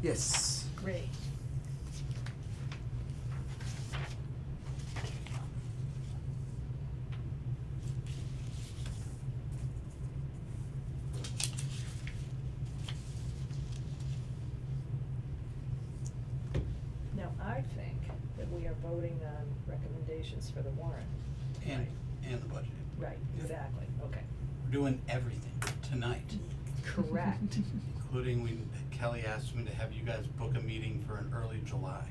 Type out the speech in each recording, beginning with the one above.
Yes. Great. Now, I think that we are voting on recommendations for the warrant. And the budget. Right, Yep. exactly, okay. We're doing everything tonight, Correct. including Kelly asked me to have you guys book a meeting for an early July.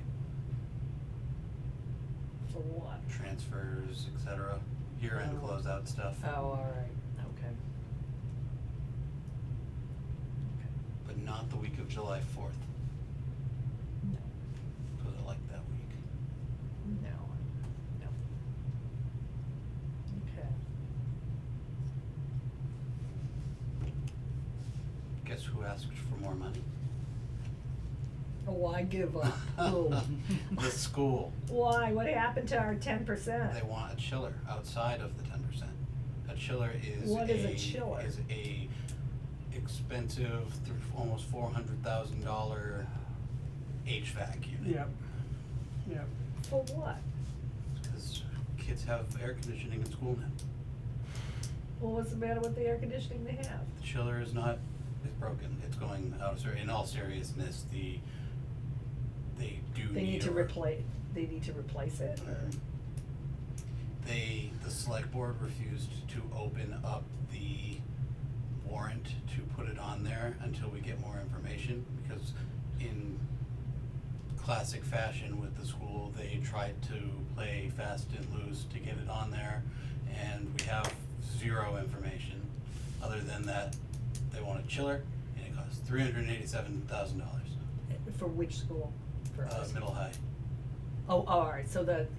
For what? Transfers, et cetera, year-end Oh. closeout stuff. Oh, all right, okay. Okay. But not the week of July 4th, No, because I like that week. no, no. Okay. Guess who asked for more money? Oh, I give up. Who? The school. Why? What happened to our 10%? They want a chiller outside of the 10%. A chiller is What is a chiller? Is a expensive, almost $400,000 HVAC unit. Yep. Yep. For what? Because kids have air conditioning in school now. Well, what's the matter with the air conditioning they have? The chiller is not, it's broken. It's going out of, in all seriousness, they do They need to a- replace, they need to replace it, or? The select board refused to open up the warrant to put it on there until we get more information, because in classic fashion with the school, they tried to play fast and loose to get it on there, and we have zero information, other than that they want a chiller, and it costs $387,000, For which school? For us? middle high, Oh, all right, so it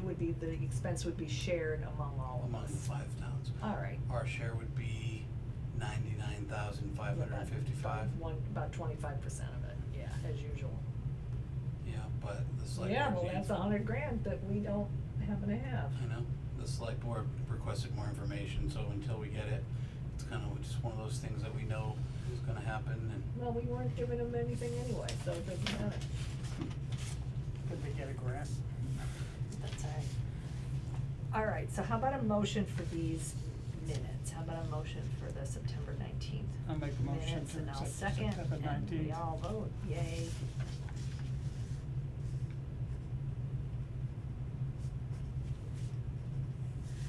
would be, the expense would be shared among all of among us. the 5 towns. All right. Our share would be $99,555. About 25% of it, yeah, as usual. Yeah, but the select board. Yeah, well, needs- that's $100,000 that we don't happen to have. I know, the select board requested more information, so until we get it, it's kinda just one of those things that we know is gonna happen, and Well, we weren't giving them anything anyway, so it doesn't matter. Could they get a grant? That's all right. All right, so how about a motion for these minutes? How about a motion for the September 19th? I'll make a motion Minutes, to and I'll accept second, September and we 19th. all vote, yay.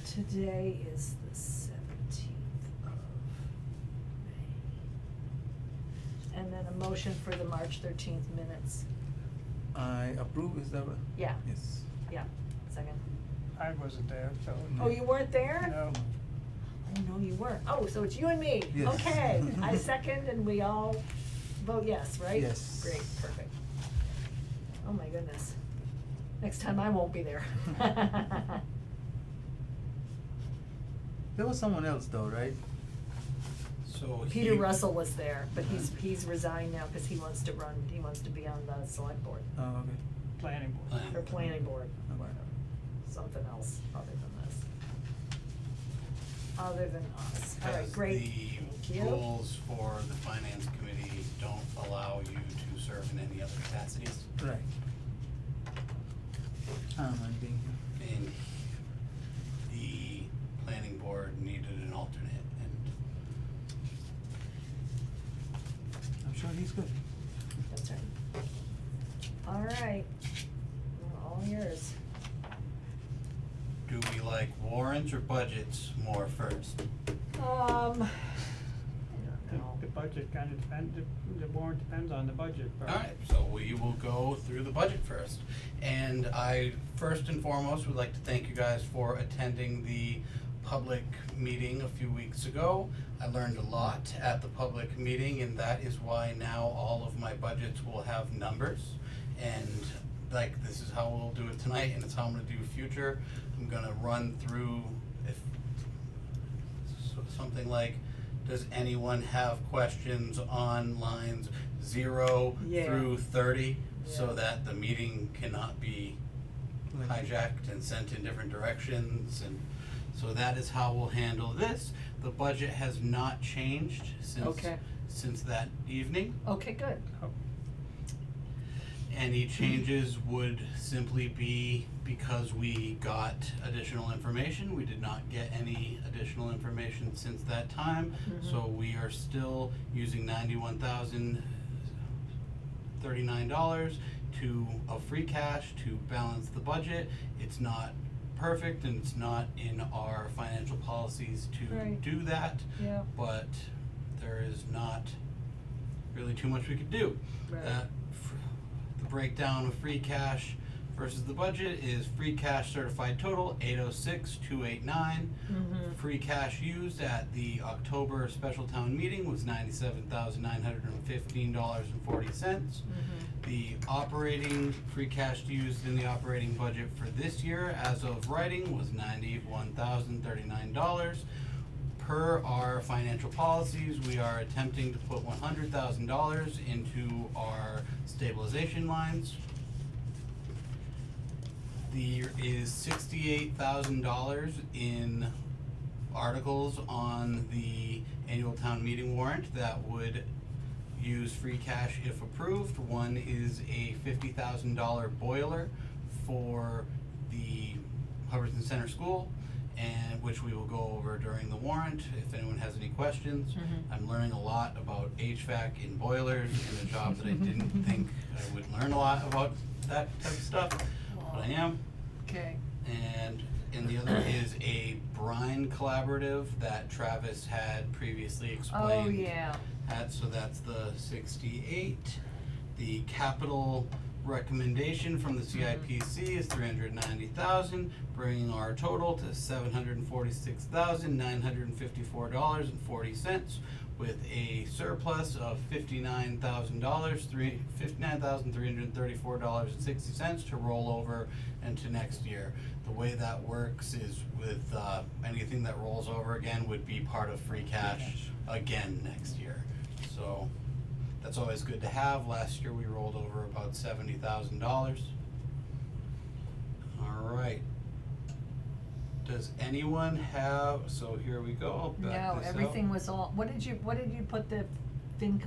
Today is the 17th of May. And then a motion for the March 13th minutes. I approve, is that what? Yeah, Yes. yeah, second. I wasn't there, so. Oh, you weren't there? No. Oh, no, you weren't. Oh, so it's you and me. Yes. Okay, I second and we all vote yes, right? Yes. Great, perfect. Oh my goodness. Next time I won't be there. There was someone else though, right? so Peter he- Russell was there, but he's resigned now because he wants to be on the select board, Oh, okay. Planning board. Planning. or planning board, Okay. whatever. Something else other than this. Other than us. All right, Because great, thank the you. rules for the finance committee don't allow you to serve in any other capacities, Right. I don't mind being here. and the planning board needed an alternate, and I'm sure he's good. That's right. All right, we're all yours. do we like warrants or budgets more first? I don't The, know. the budget kinda the warrant depends on the budget, but. Alright, so we will go through the budget first. And I, first and foremost, would like to thank you guys for attending the public meeting a few weeks ago. I learned a lot at the public meeting, and that is why now all of my budgets will have numbers. And like, this is how we'll do it tonight, and it's how I'm gonna do future. I'm gonna run through if something like, does anyone have questions on lines 0 Yeah. through 30? So Yeah. that the meeting cannot be Like- hijacked and sent in different directions, and so that is how we'll handle this. The budget has not changed Okay. since that evening. Okay, good. Oh, Any changes would simply be because we got additional information. We did not get any additional information since that time. So we are still using $91,039 of free cash to balance the budget. It's not perfect and it's not in our financial policies to Right. do that. Yeah. But there is not really too much we could do. Right. The breakdown of free cash versus the budget is free cash certified total 806,289. Free cash used at the October special town meeting was $97,915.40. The operating free cash used in the operating budget for this year as of writing was $91,039. Per our financial policies, we are attempting to put $100,000 into our stabilization lines. There is $68,000 in articles on the annual town meeting warrant that would use free cash if approved. One is a $50,000 boiler for the Hubbardston Center School, and which we will go over during the warrant if anyone has any questions. I'm learning a lot about HVAC in boilers in a job that I didn't think I would learn a lot about that type of stuff, but I am. Okay. And the other is a brine collaborative that Travis had previously explained. Oh, yeah. So that's the 68. The capital recommendation from the CIPC is 390,000, bringing our total to $746,954.40, with a surplus of $59,334.60 to roll over into next year. The way that works is with anything that rolls over again would be part of free cash again next year. So that's always good to have. Last year we rolled over about $70,000. All right. Does anyone have, so here we go, I'll back No, this up. everything was all, what did you put the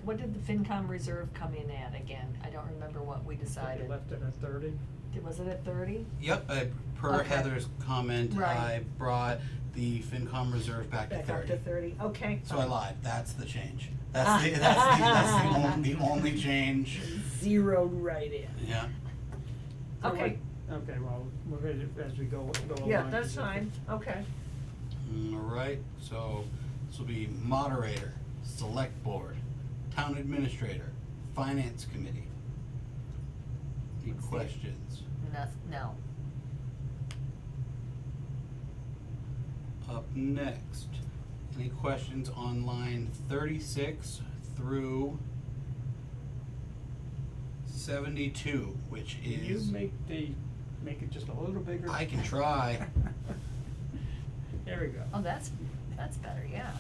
what did the FinCom reserve come in at again? I don't remember what we I think decided. you left it at 30. Was it at 30? Yep, per Okay. Heather's comment, Right. I brought the FinCom reserve back to 30. Back up to 30, okay. So I fine. lied, that's the change. That's the only change, Zeroed right in. yeah. So Okay. Okay, well, we're ready as we go along. Yeah, that's fine, okay. All right, so this will be moderator, select board, town administrator, finance committee. Any Let's see it. questions? No. Up next, any questions on line 36 through 72, which Can you is, make it just a little bigger? I can try. There we go. Oh, that's better, yeah.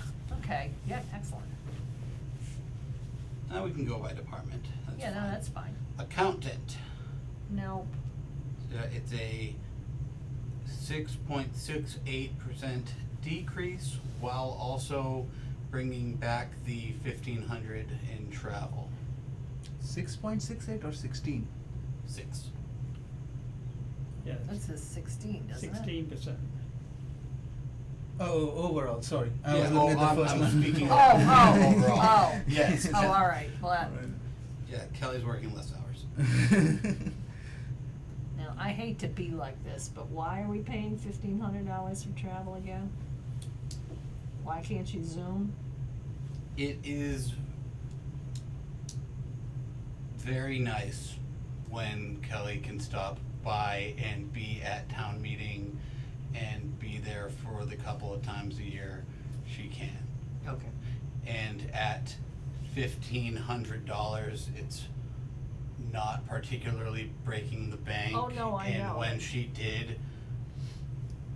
Okay, yeah, excellent. Now we can go by department, that's Yeah, no, fine. that's fine. Accountant, No, it's a 6.68% decrease while also bringing back the 1,500 in travel. 6.68 or 16? 6. Yeah, that says 16, doesn't it? 16%. Oh, overall, sorry. I Yeah, was looking at the I'm first one. speaking Oh, overall. oh. Yes. Oh, all right, well, that, Yeah, Kelly's working less hours. now, I hate to be like this, but why are we paying $1,500 for travel again? Why can't you Zoom? It is very nice when Kelly can stop by and be at town meeting and be there for the couple of times a year she can. Okay. And at $1,500, it's not particularly breaking the bank. Oh, no, I know. And when she did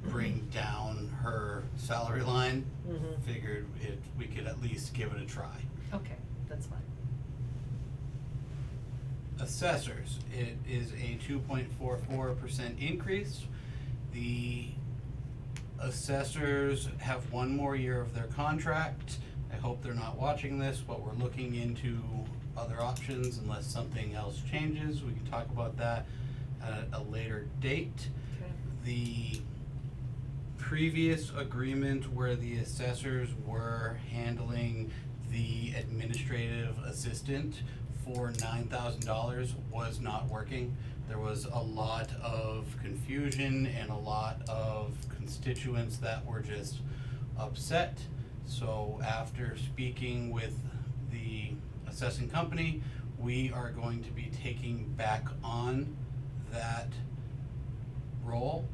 bring down her salary line, figured we could at least give it a try. Okay, that's fine. Assessors, it is a 2.44% increase. The assessors have one more year of their contract. I hope they're not watching this, but we're looking into other options unless something else changes. We can talk about that at a later date. Okay. The previous agreement where the assessors were handling the administrative assistant for $9,000 was not working. There was a lot of confusion and a lot of constituents that were just upset. So after speaking with the assessing company, we are going to be taking back on that role.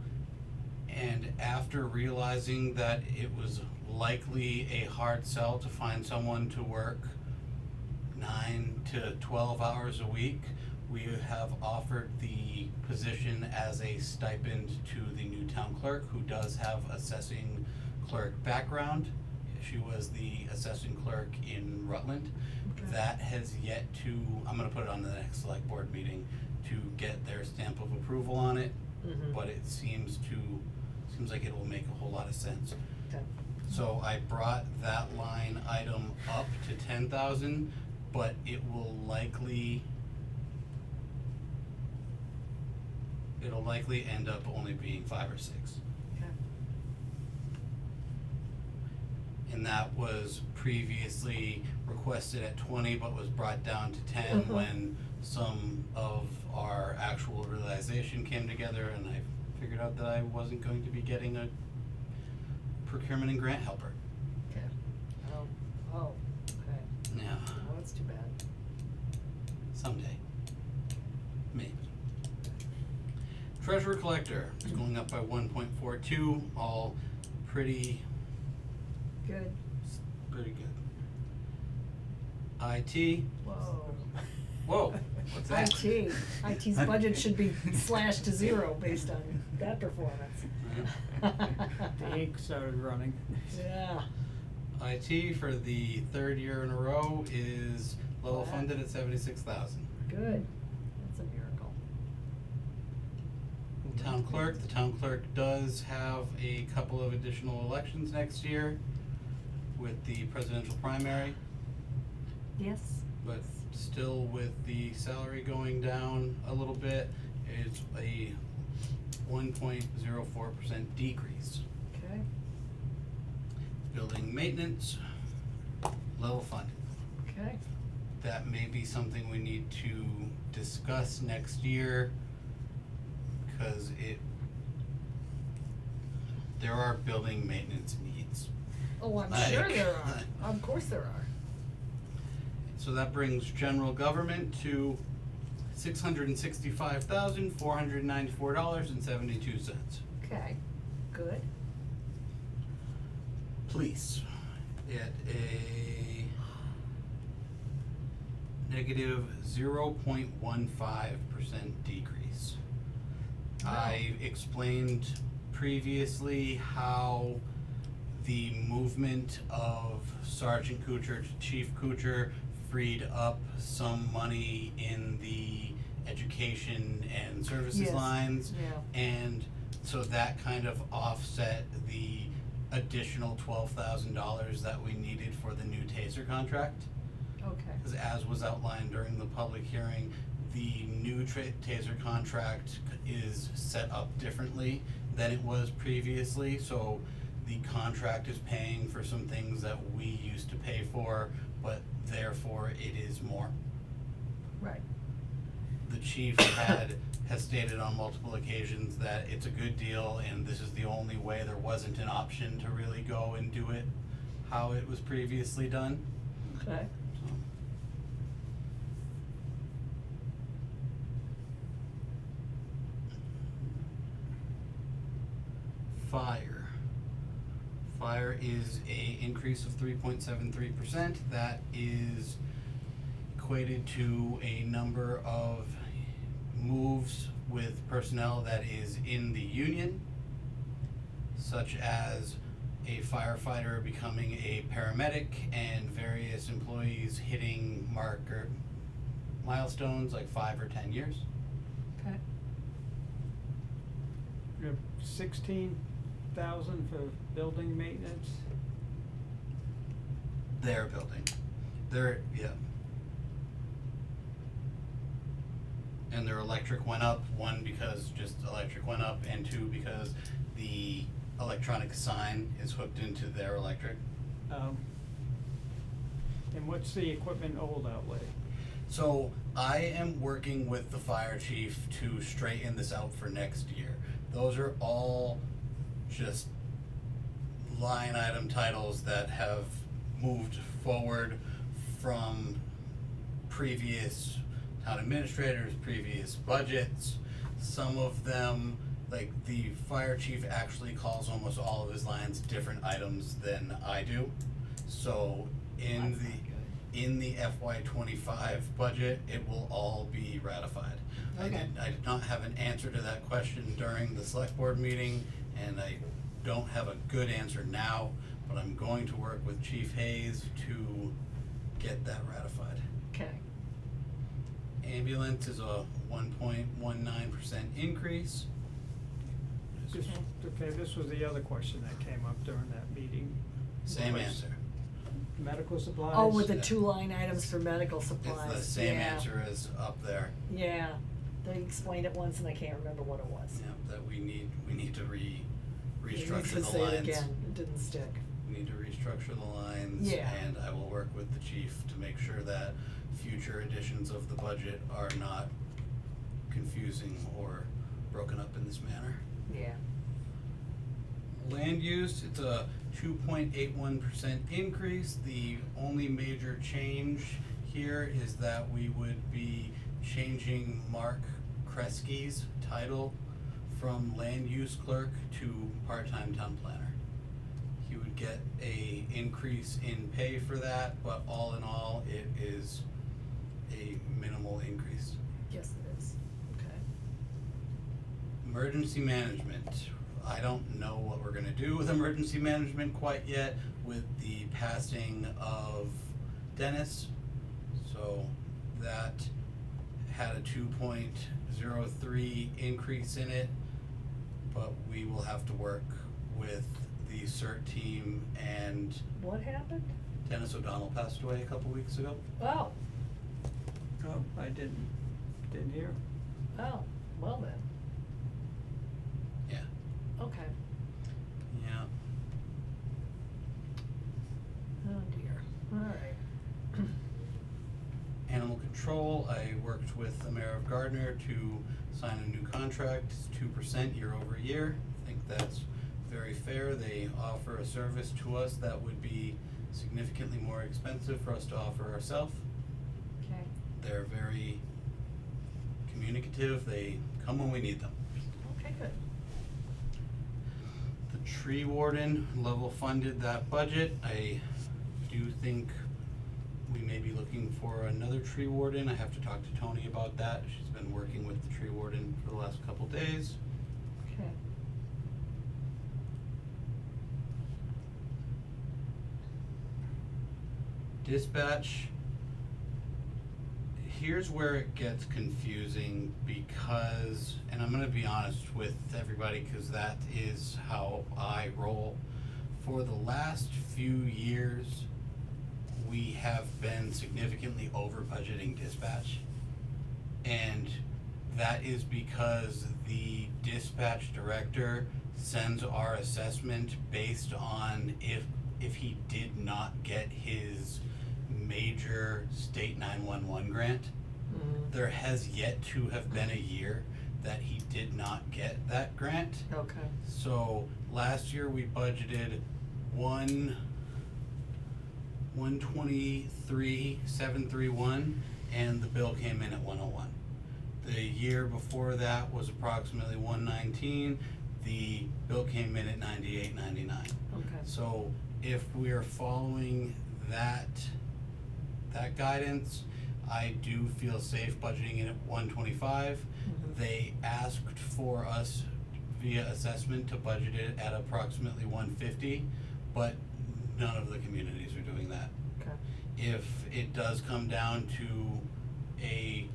And after realizing that it was likely a hard sell to find someone to work 9 to 12 hours a week, we have offered the position as a stipend to the new town clerk, who does have assessing clerk background. She was the assessing clerk in Rutland. Okay. That has yet to, I'm gonna put it on the next select board meeting to get their stamp of approval on it. Mhm. But it seems like it will make a whole lot of sense. Okay. So I brought that line item up to 10,000, but it will likely, it'll likely end up only being 5 or 6. Okay. And that was previously requested at 20, but was brought down to 10 Uh-huh. when some of our actual realization came together, and I figured out that I wasn't going to be getting a procurement and grant helper. Okay. Oh, okay. Yeah, Well, that's too bad. someday. Maybe. Treasurer collector is going up by 1.42, all pretty Good. good. IT, Whoa. whoa, what's that? IT's budget should be slashed to 0 based on that performance. The ink started running. Yeah. IT for the 3rd year in a row is level Wow. funded at 76,000. Good. That's a miracle. Town clerk, the town clerk does have a couple of additional elections next year with the presidential primary, Yes. but still with the salary going down a little bit, it's a 1.04% decrease. Okay. Building maintenance, level funded. Okay. That may be something we need to discuss next year, because there are building maintenance needs. Oh, I'm Like- sure there are. Of course there are. So that brings general government to $665,494.72. Okay. Good. Police at a negative 0.15% decrease. I explained previously how the movement of Sergeant Kuchar to Chief Kuchar freed up some money in the education and services Yes. lines. Yeah. And so that kind of offset the additional $12,000 that we needed for the new TASER contract. Okay. Because as was outlined during the public hearing, the new TASER contract is set up differently than it was previously, so the contract is paying for some things that we used to pay for, but therefore it is more. Right. The chief has stated on multiple occasions that it's a good deal and this is the only way. There wasn't an option to really go and do it how it was previously done. Okay. So. Fire is a increase of 3.73%. That is equated to a number of moves with personnel that is in the union, such as a firefighter becoming a paramedic and various employees hitting marker milestones like 5 or 10 years. Okay. You have 16,000 for building maintenance. Their building. Yeah. and their electric went up, one because just electric went up, and two because the electronic sign is hooked into their electric. And what's the equipment old outlay? So I am working with the fire chief to straighten this out for next year. Those are all just line item titles that have moved forward from previous town administrators, previous budgets. Some of them, like the fire chief actually calls almost all of his lines different items than I do. So in That's the not good. in the FY 25 budget, it will all be ratified. Okay. I did not have an answer to that question during the select board meeting, and I don't have a good answer now, but I'm going to work with Chief Hayes to get that ratified. Okay, Ambulance is a 1.19% increase. This, okay, this was the other question that came up during that meeting. Same Was answer. Medical supplies? oh, with the Yeah. 2 line items for medical supplies, It's the same yeah. answer as up there. Yeah, they explained it once and I can't remember what it was. Yeah, that we need to You need restructure to the say lines. it again, it didn't stick. We need to restructure the lines. Yeah. And I will work with the chief to make sure that future editions of the budget are not confusing or broken up in this manner. Yeah. Land use, it's a 2.81% increase. The only major change here is that we would be changing Mark Kresge's title from land use clerk to part-time town planner. He would get a increase in pay for that, but all in all, it is a minimal increase. Yes, it is, okay. Emergency management, I don't know what we're gonna do with emergency management quite yet with the passing of Dennis. So that had a 2.03 increase in it, but we will have to work with the CERT team, and What happened? Dennis O'Donnell passed away a couple weeks ago. Oh, Oh, I didn't hear. oh, well then, Yeah. okay. Yeah. Oh dear, alright. Animal control, I worked with the mayor of Gardner to sign a new contract, it's 2% year over year. I think that's very fair. They offer a service to us that would be significantly more expensive for us to offer ourselves. Okay, They're very communicative, they come when we need them. okay, good. The tree warden level funded that budget. I do think we may be looking for another tree warden. I have to talk to Tony about that. She's been working with the tree warden for the last couple days. Okay. Dispatch, here's where it gets confusing because, and I'm gonna be honest with everybody, cause that is how I roll. For the last few years, we have been significantly over budgeting dispatch. And that is because the dispatch director sends our assessment based on if he did not get his major state 911 grant. Mm, There has yet to have been a year that he did not get that grant. okay, So last year we budgeted 123,731 and the bill came in at 101. The year before that was approximately 119, the bill came in at 98.99. okay. So if we are following that guidance, I do feel safe budgeting it at 125. Mhm. They asked for us via assessment to budget it at approximately 150, but none of the communities are doing that. Okay, If it does come down to an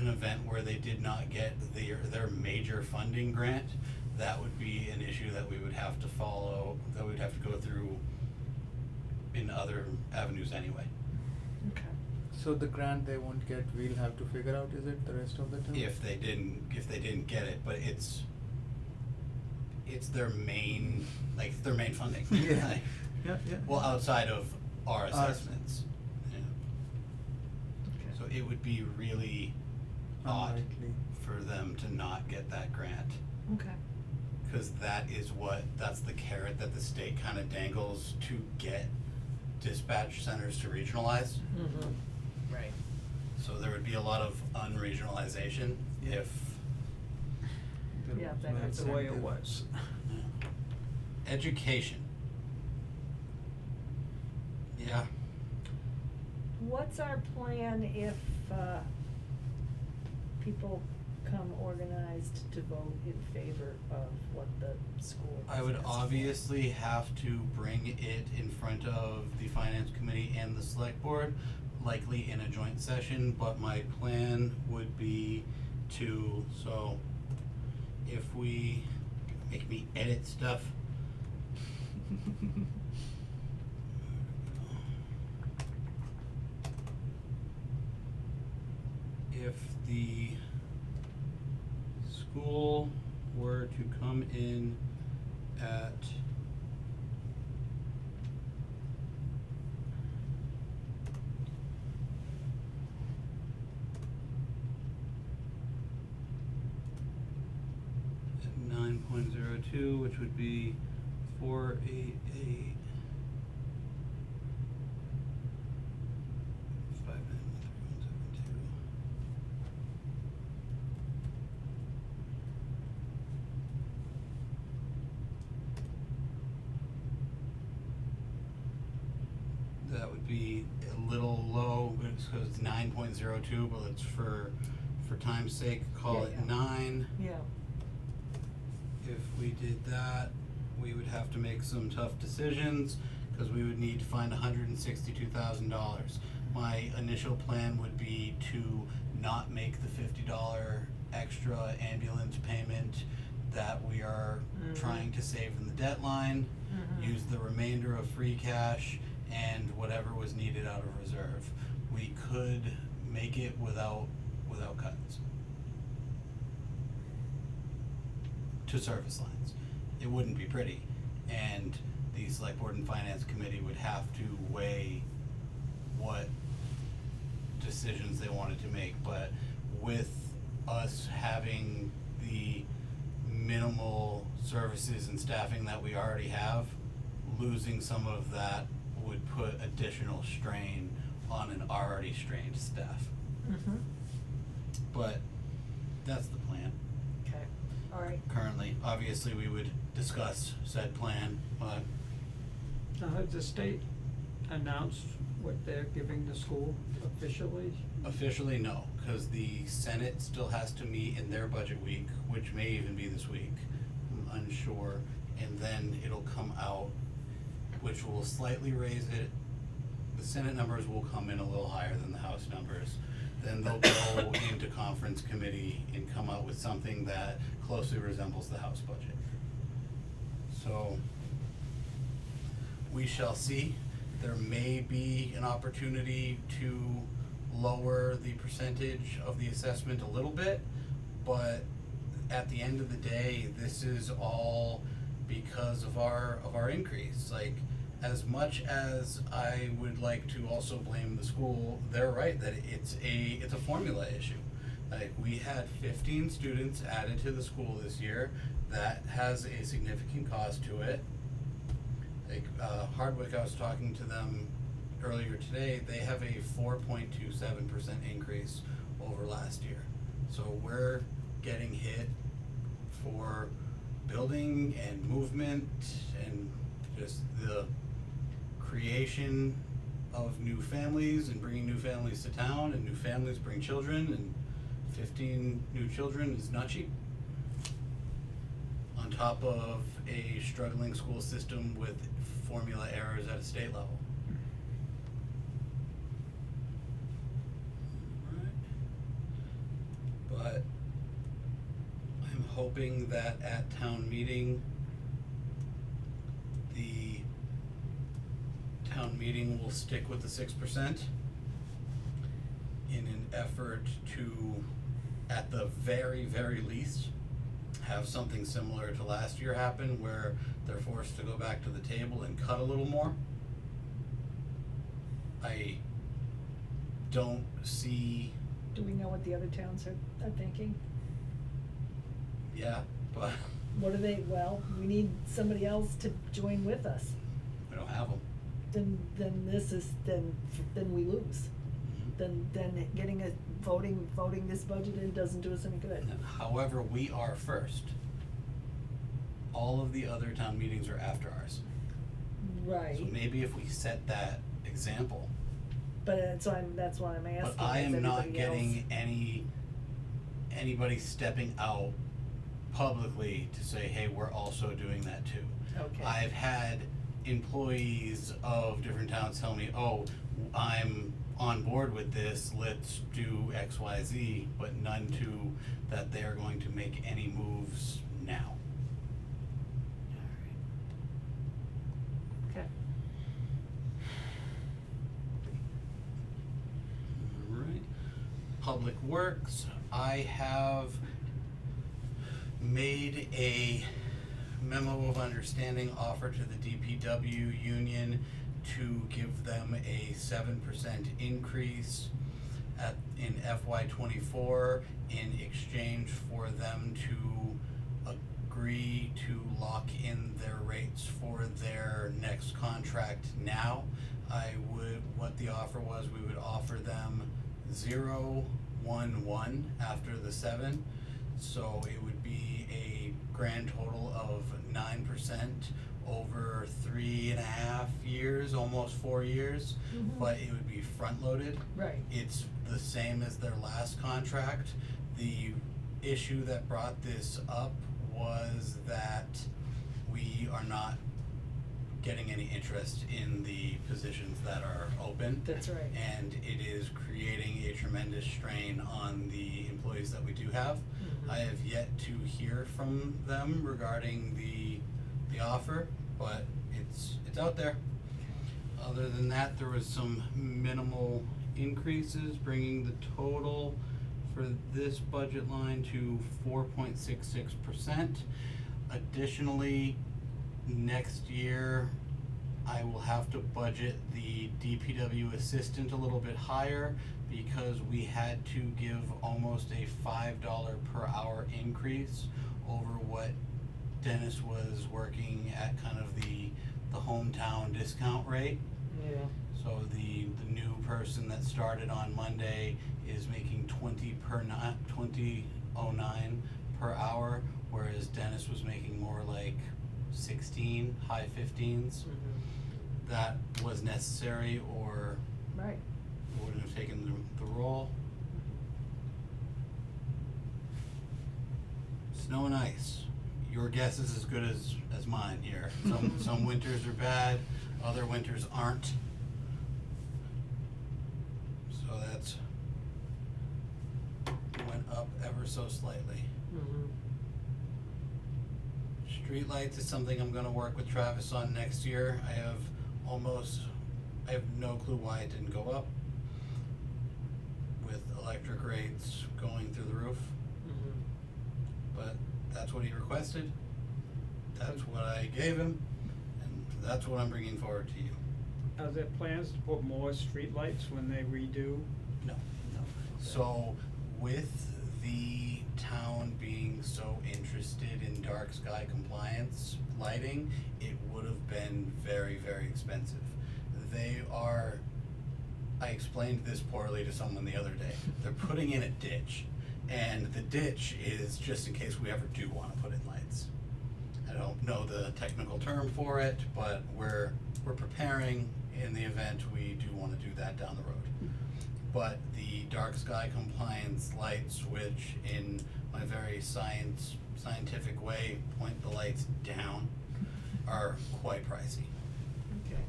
event where they did not get their major funding grant, that would be an issue that we would have to follow, that we'd have to go through in other avenues anyway. okay. So the grant they won't get, we'll have to figure out, is it, the rest of the time? if they didn't get it, but it's their main, like, their main funding. Yeah. Like, Yeah, yeah. well, outside of our Ours. assessments, yeah. Okay. So it would be really odd Unlikely. for them to not get that grant, Okay. cause that's the carrot that the state kinda dangles to get dispatch centers to regionalize. Mm-hmm. Right. So there would be a lot of unregionalization Yeah. if, There Yeah, was that no That's the way it incentive. was. education. Yeah, What's our plan if, people come organized to vote in favor of what the school I would has asked for? obviously have to bring it in front of the finance committee and the select board, likely in a joint session, but my plan would be to, so if we, make me edit stuff. If the school were to come in at at 9.02, which would be 488 5913172. That would be a little low, because it's 9.02, but let's for time's sake, call Yeah, it yeah. 9. Yeah, If we did that, we would have to make some tough decisions, cause we would need to find $162,000. My initial plan would be to not make the $50 extra ambulance payment that we are Mhm. trying to save in the deadline, Mhm. use the remainder of free cash and whatever was needed out of reserve. We could make it without cuts to service lines. It wouldn't be pretty, and the select board and finance committee would have to weigh what decisions they wanted to make, but with us having the minimal services and staffing that we already have, losing some of that would put additional strain on an already strained staff. mhm, But that's the plan okay, alright, currently. Obviously, we would discuss said plan, but Now, has the state announced what they're giving the school officially? officially, no, cause the Senate still has to meet in their budget week, which may even be this week, I'm unsure, and then it'll come out, which will slightly raise it. The Senate numbers will come in a little higher than the House numbers. Then they'll go into conference committee and come out with something that closely resembles the House budget. So, we shall see. There may be an opportunity to lower the percentage of the assessment a little bit, but at the end of the day, this is all because of our increase. Like, as much as I would like to also blame the school, they're right that it's a formula issue. Like, we had 15 students added to the school this year. That has a significant cost to it. Like, Hardwick, I was talking to them earlier today, they have a 4.27% increase over last year. So we're getting hit for building and movement and just the creation of new families and bringing new families to town, and new families bring children, and 15 new children is not cheap. On top of a struggling school system with formula errors at a state level. But I'm hoping that at town meeting, the town meeting will stick with the 6%. effort to, at the very, very least, have something similar to last year happen where they're forced to go back to the table and cut a little more. I don't see, Do we know what the other towns are thinking? yeah, but What are they, well, we need somebody else to join with us. we don't have them. Then this is, then we lose. Then getting a voting this budget in doesn't do us any good. However, we are first. All of the other town meetings are after ours. Right, So maybe if we set that example, but that's why I'm asking, but I is am not everybody else- getting anybody stepping out publicly to say, hey, we're also doing that too. Okay. I've had employees of different towns tell me, oh, I'm on board with this, let's do X, Y, Z, but none to that they are going to make any moves now. Okay. Alright, Public Works, I have made a memo of understanding offer to the DPW union to give them a 7% increase in FY '24 in exchange for them to agree to lock in their rates for their next contract now. What the offer was, we would offer them 0-1-1 after the 7. So it would be a grand total of 9% over 3.5 years, almost 4 years, Mhm. but it would be front loaded. Right. It's the same as their last contract. The issue that brought this up was that we are not getting any interest in the positions that are open. That's right. And it is creating a tremendous strain on the employees that we do have. Mhm. I have yet to hear from them regarding the offer, but it's out there. Other than that, there was some minimal increases, bringing the total for this budget line to 4.66%. Additionally, next year, I will have to budget the DPW assistant a little bit higher because we had to give almost a $5 per hour increase over what Dennis was working at kind of the hometown discount rate. Yeah. So the new person that started on Monday is making 20.09 per hour, whereas Dennis was making more like 16, high 15s. That was necessary, or Right. wouldn't have taken the role. Snow and ice. Your guess is as good as mine here. Some winters are bad, other winters aren't. So that's went up ever so slightly. Streetlights is something I'm gonna work with Travis on next year. I have no clue why it didn't go up with electric rates going through the roof. But that's what he requested, that's what I gave him, and that's what I'm bringing forward to you. Are there plans to put more streetlights when they redo? No. No. So with the town being so interested in dark sky compliance lighting, it would have been very, very expensive. I explained this poorly to someone the other day. They're putting in a ditch, and the ditch is just in case we ever do wanna put in lights. I don't know the technical term for it, but we're preparing in the event we do wanna do that down the road. But the dark sky compliance lights, which in my very scientific way point the lights down, are quite pricey. Okay.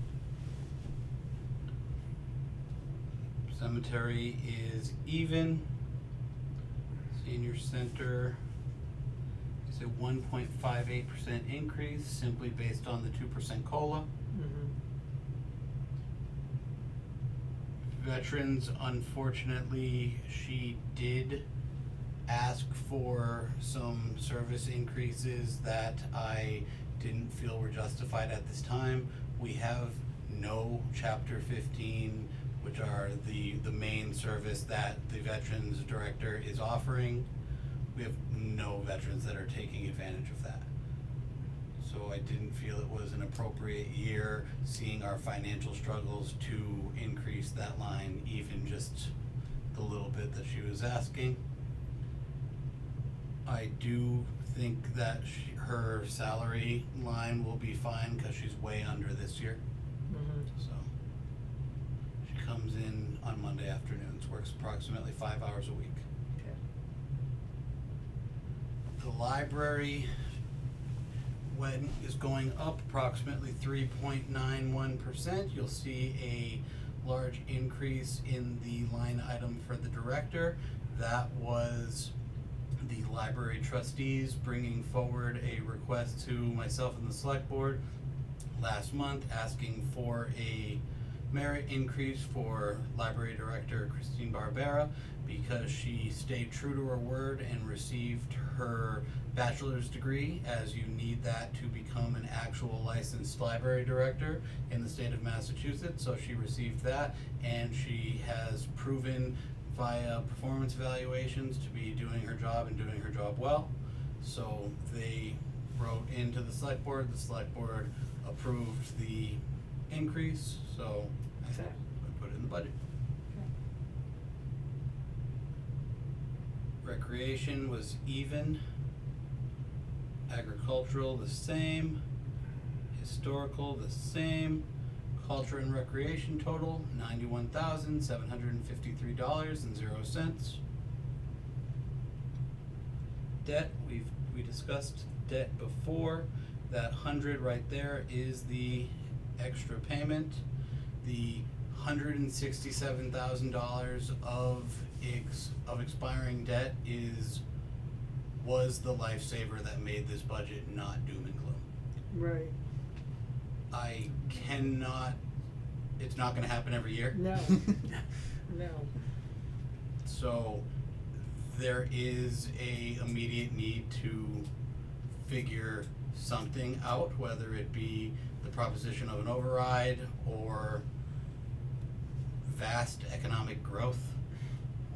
Cemetery is even. Senior center is a 1.58% increase, simply based on the 2% COLA. veterans, unfortunately, she did ask for some service increases that I didn't feel were justified at this time. We have no Chapter 15, which are the main service that the Veterans Director is offering. We have no veterans that are taking advantage of that. So I didn't feel it was an appropriate year, seeing our financial struggles, to increase that line even just the little bit that she was asking. I do think that her salary line will be fine, cause she's way under this year, so. She comes in on Monday afternoons, works approximately 5 hours a week. Okay. The library is going up approximately 3.91%. You'll see a large increase in the line item for the director. That was the library trustees bringing forward a request to myself and the select board last month, asking for a merit increase for library director Christine Barbera, because she stayed true to her word and received her bachelor's degree, as you need that to become an actual licensed library director in the state of Massachusetts. So she received that, and she has proven via performance evaluations to be doing her job and doing her job well. So they wrote into the select board approved the increase, so I Okay. put it in the budget. Okay. Recreation was even. Agricultural the same. Historical the same. Culture and recreation total $91,753.00. Debt, we discussed debt before. That 100 right there is the extra payment. The $167,000 of expiring debt was the lifesaver that made this budget not doom and gloom. Right. I cannot, it's not gonna happen every year. No. No. So there is a immediate need to figure something out, whether it be the proposition of an override or vast economic growth,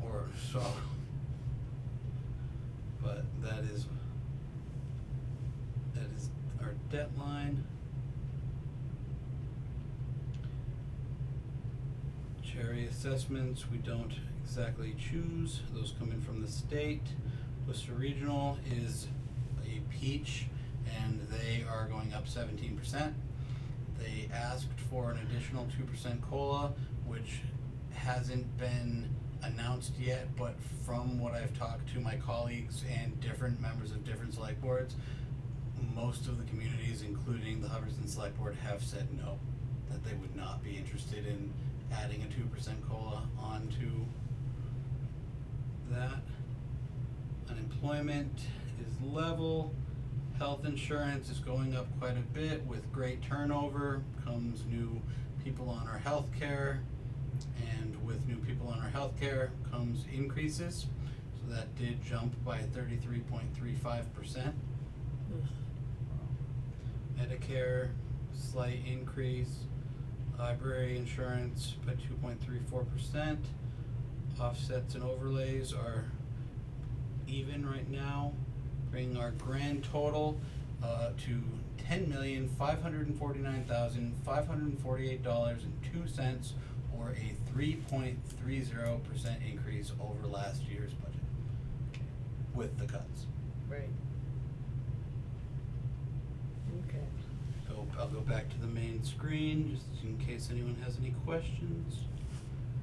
or so. But that is our debt line. Cherry assessments, we don't exactly choose, those come in from the state. Worcester Regional is a peach, and they are going up 17%. They asked for an additional 2% COLA, which hasn't been announced yet, but from what I've talked to my colleagues and different members of different select boards, most of the communities, including the Hubbardston Select Board, have said no, that they would not be interested in adding a 2% COLA onto that. Unemployment is level. Health insurance is going up quite a bit. With great turnover comes new people on our healthcare, and with new people on our healthcare comes increases. So that did jump by 33.35%. Medicare, slight increase. Library insurance by 2.34%. Offsets and overlays are even right now, bringing our grand total to $10,549,548.02, or a 3.30% increase over last year's budget with the cuts. Right. Okay. So I'll go back to the main screen just in case anyone has any questions.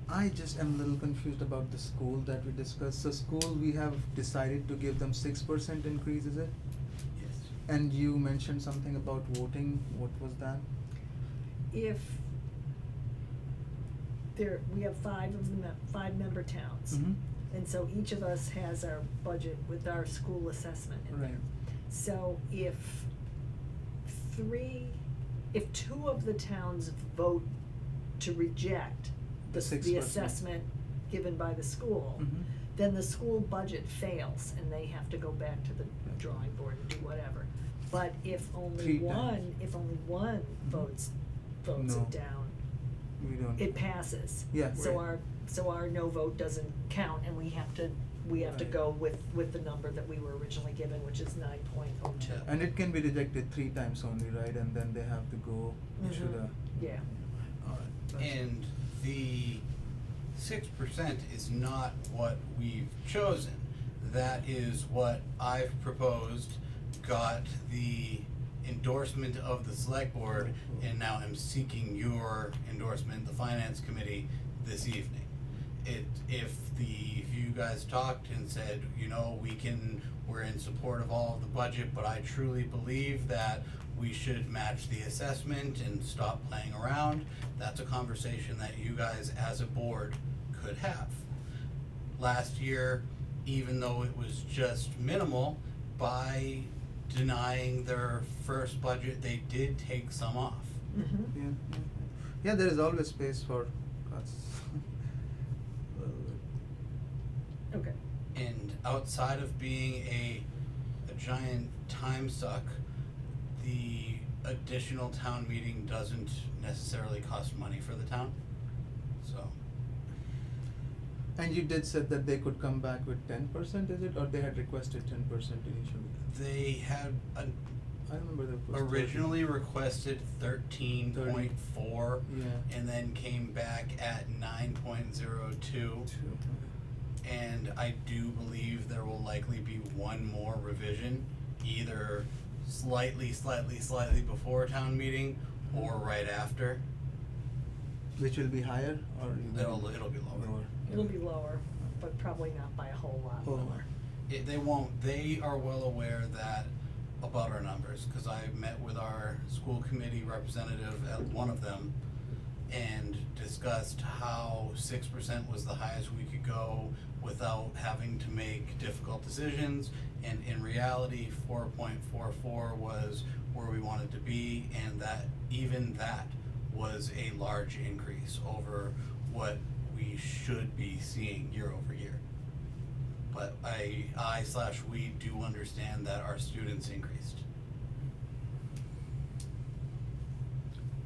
I just am a little confused about the school that we discussed. So school, we have decided to give them 6% increase, is it? Yes. And you mentioned something about voting, what was that? If we have five member towns. Mm-hmm. And so each of us has our budget with our school assessment in there. Right. So if two of the towns vote to reject the 6%. assessment given by the school, Mhm. then the school budget fails and they have to go back to the drawing board and do whatever. But if only 3 one, times. if only one Mhm. votes No. it down, We don't. it passes. Yeah. So our no vote doesn't count and we have to Right. go with the number that we were originally given, which is 9.02. Yeah. And it can be rejected 3 times only, right? And then they have to go issue Mhm. the. Yeah. Alright. that's- And the 6% is not what we've chosen. That is what I've proposed, got the endorsement of the select board, and now am seeking your endorsement, the finance committee, this evening. If you guys talked and said, we're in support of all of the budget, but I truly believe that we should match the assessment and stop playing around, that's a conversation that you guys as a board could have. Last year, even though it was just minimal, by denying their first budget, they did take some off. Mhm. Yeah. Yeah, there is always space for cuts. Okay. And outside of being a giant time suck, the additional town meeting doesn't necessarily cost money for the town, so. And you did said that they could come back with 10%, is it, or they had requested 10% initially? They had I remember that was originally requested 13.4 Yeah. and then came back at 9.02. And I do believe there will likely be one more revision, either slightly before town meeting or right after. Which will be higher, or? you It'll think be lower. It'll be lower, but probably not by a whole lot Whole lower. lot. They are well aware about our numbers, cause I met with our school committee representative at one of them and discussed how 6% was the highest we could go without having to make difficult decisions, and in reality, 4.44 was where we wanted to be, and that was a large increase over what we should be seeing year over year. But we do understand that our students increased.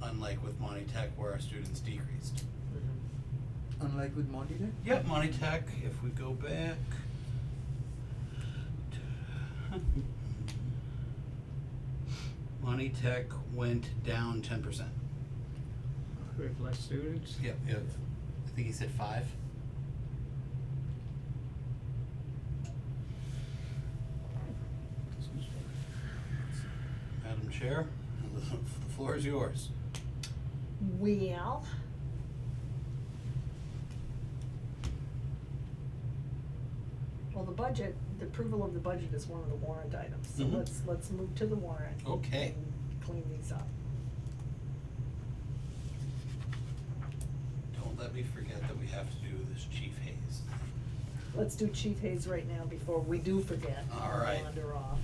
Unlike with Monty Tech where our students decreased. Mhm. Unlike with Monty Tech? Yep, Monty Tech, if we go back. Monty Tech went down 10%. We have less students. Yep. I think he said 5. Madam Chair, the floor is yours. Well. Well, the approval of the budget is one of the warrant items, so Mhm. let's move to the warrant. Okay. And clean these up. Don't let me forget that we have to do this Chief Hayes. Let's do Chief Hayes right now before we do forget. All right. Wander off.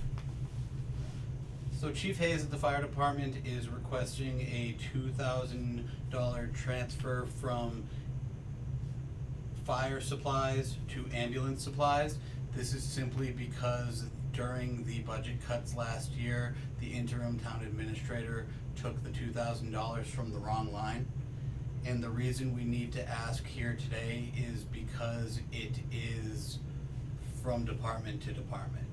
So Chief Hayes at the fire department is requesting a $2,000 transfer from fire supplies to ambulance supplies. This is simply because during the budget cuts last year, the interim town administrator took the $2,000 from the wrong line. And the reason we need to ask here today is because it is from department to department.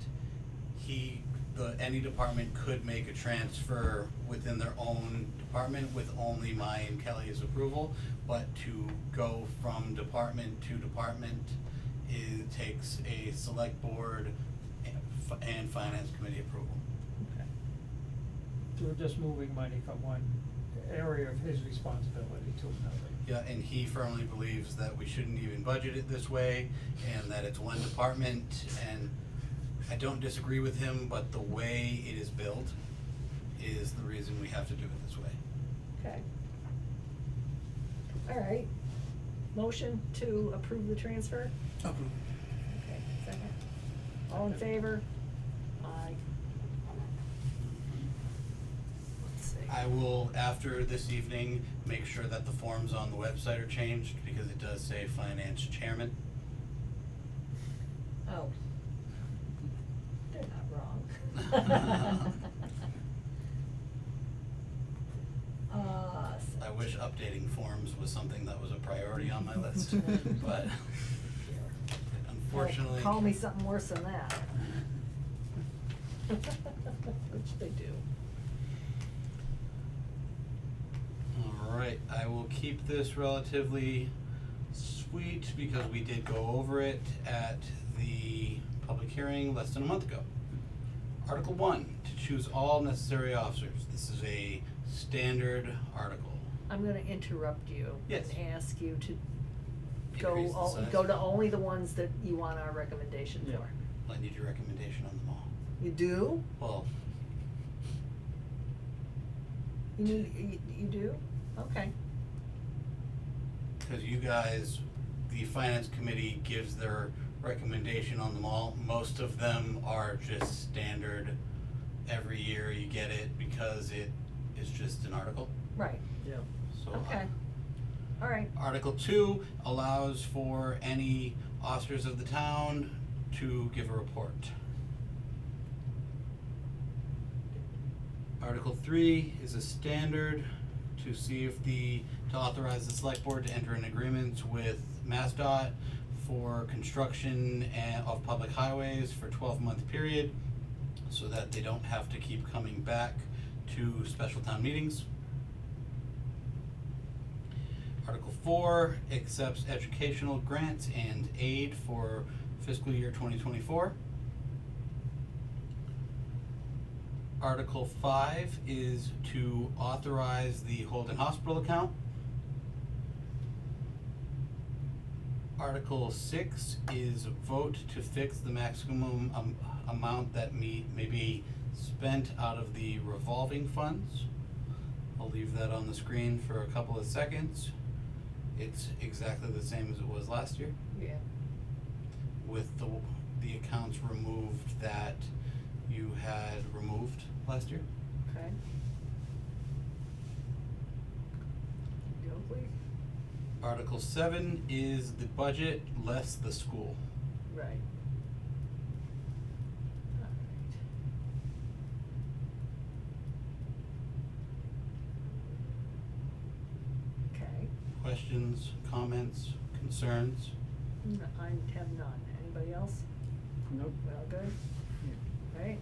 Any department could make a transfer within their own department with only my and Kelly's approval, but to go from department to department, it takes a select board and finance committee approval. Okay. So we're just moving money from one area of his responsibility to another. Yeah, and he firmly believes that we shouldn't even budget it this way, and that it's one department, and I don't disagree with him, but the way it is built is the reason we have to do it this way. Okay. All right. Motion to approve the transfer? Approve. Okay, second. All in favor? Aye. Let's see. I will, after this evening, make sure that the forms on the website are changed, because it does say finance chairman. Oh. They're not wrong. I wish updating forms was something that was a priority on my list, but unfortunately. Call me something worse than that. Which they do. Alright, I will keep this relatively sweet because we did go over it at the public hearing less than a month ago. Article 1, to choose all necessary officers. This is a standard article. I'm gonna interrupt you. Yes. And ask you to Increase the size. go to only the ones that you want our recommendation Yeah. for. I need your recommendation on them all. You do? Well, You do? Okay. because you guys, the finance committee gives their recommendation on them all. Most of them are just standard. Every year you get it because it is just an article. Right, Yeah. So okay. All right. Article 2 allows for any officers of the town to give a report. Article 3 is a standard to see if to authorize the select board to enter an agreement with MassDOT for construction of public highways for 12-month period, so that they don't have to keep coming back to special town meetings. Article 4 accepts educational grants and aid for fiscal year 2024. Article 5 is to authorize the Holden Hospital account. Article 6 is vote to fix the maximum amount that may be spent out of the revolving funds. I'll leave that on the screen for a couple of seconds. It's exactly the same as it was last year, Yeah. with the accounts removed that you had removed last year. Okay. Okey-dokey. Article 7 is the budget less the school. Right. All right. Okay. Questions, comments, concerns? I have none. Anybody else? Nope. Well, good. Right?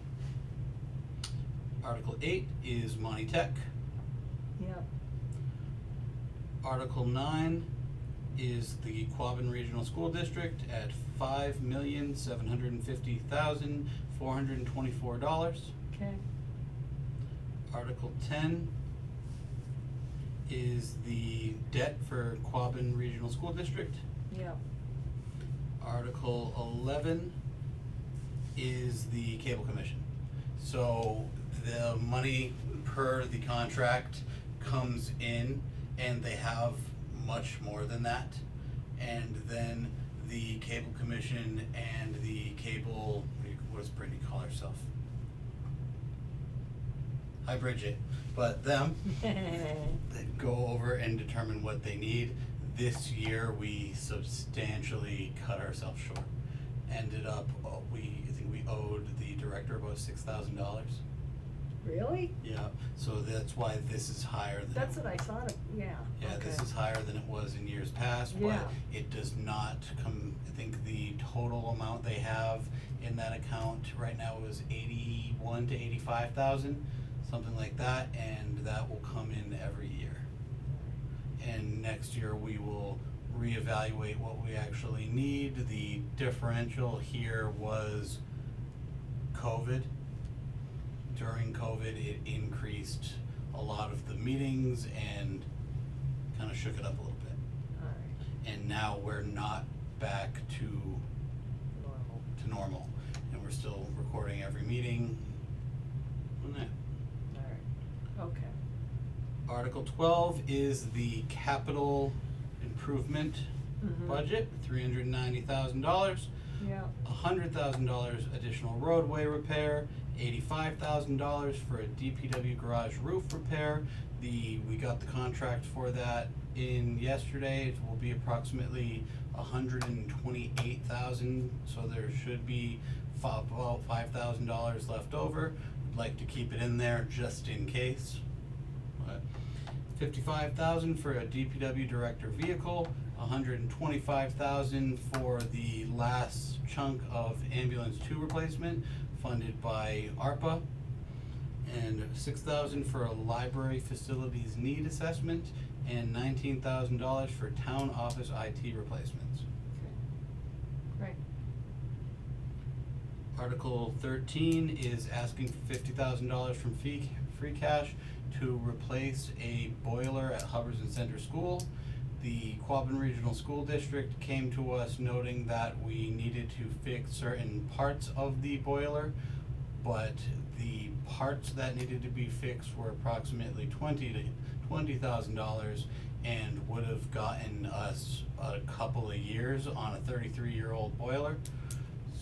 Article 8 is Monty Tech. Yep. Article 9 is the Quabbin Regional School District at $5,750,424. Okay. Article 10 is the debt for Quabbin Regional School District. Yep. Article 11 is the Cable Commission. So the money per the contract comes in, and they have much more than that. And then the Cable Commission and the cable, what does Brittany call herself? Hi Bridget. But them, they go over and determine what they need. This year, we substantially cut ourselves short. Ended up, I think we owed the director about $6,000. Really? Yeah, so that's why this is higher than. That's what I thought of, yeah. Yeah, this Okay. is higher than it was in years past, but Yeah. it does not come, I think the total amount they have in that account right now is 81 to 85,000, something like that, and that will come in every year. And next year, we will reevaluate what we actually need. The differential here was COVID. During COVID, it increased a lot of the meetings and kind of shook it up a little bit. Alright, And now we're not back to normal. normal, and we're still recording every meeting. And that. Alright, okay. Article 12 is the capital improvement Mhm. budget, $390,000. Yeah. $100,000 additional roadway repair, $85,000 for a DPW garage roof repair. We got the contract for that in yesterday. It will be approximately $128,000, so there should be about $5,000 left over. Would like to keep it in there just in case. But $55,000 for a DPW director vehicle, $125,000 for the last chunk of ambulance 2 replacement funded by ARPA, and $6,000 for a library facilities need assessment, and $19,000 for town office IT replacements. Right. Article 13 is asking for $50,000 from free cash to replace a boiler at Hubbardson Center School. The Quabbin Regional School District came to us noting that we needed to fix certain parts of the boiler, but the parts that needed to be fixed were approximately $20,000 and would have gotten us a couple of years on a 33-year-old boiler.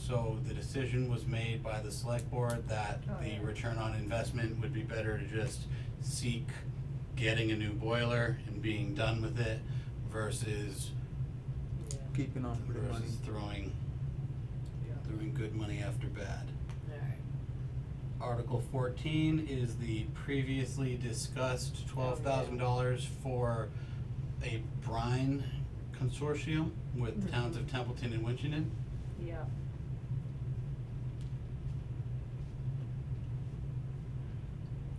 So the decision was made by the select board that the return on investment would be better to just seek getting a new boiler and being done with it versus Keeping on with the money. throwing good money after bad. Alright. Article 14 is the previously discussed $12,000 for a brine consortium with the towns of Templeton and Winchendon. Yeah.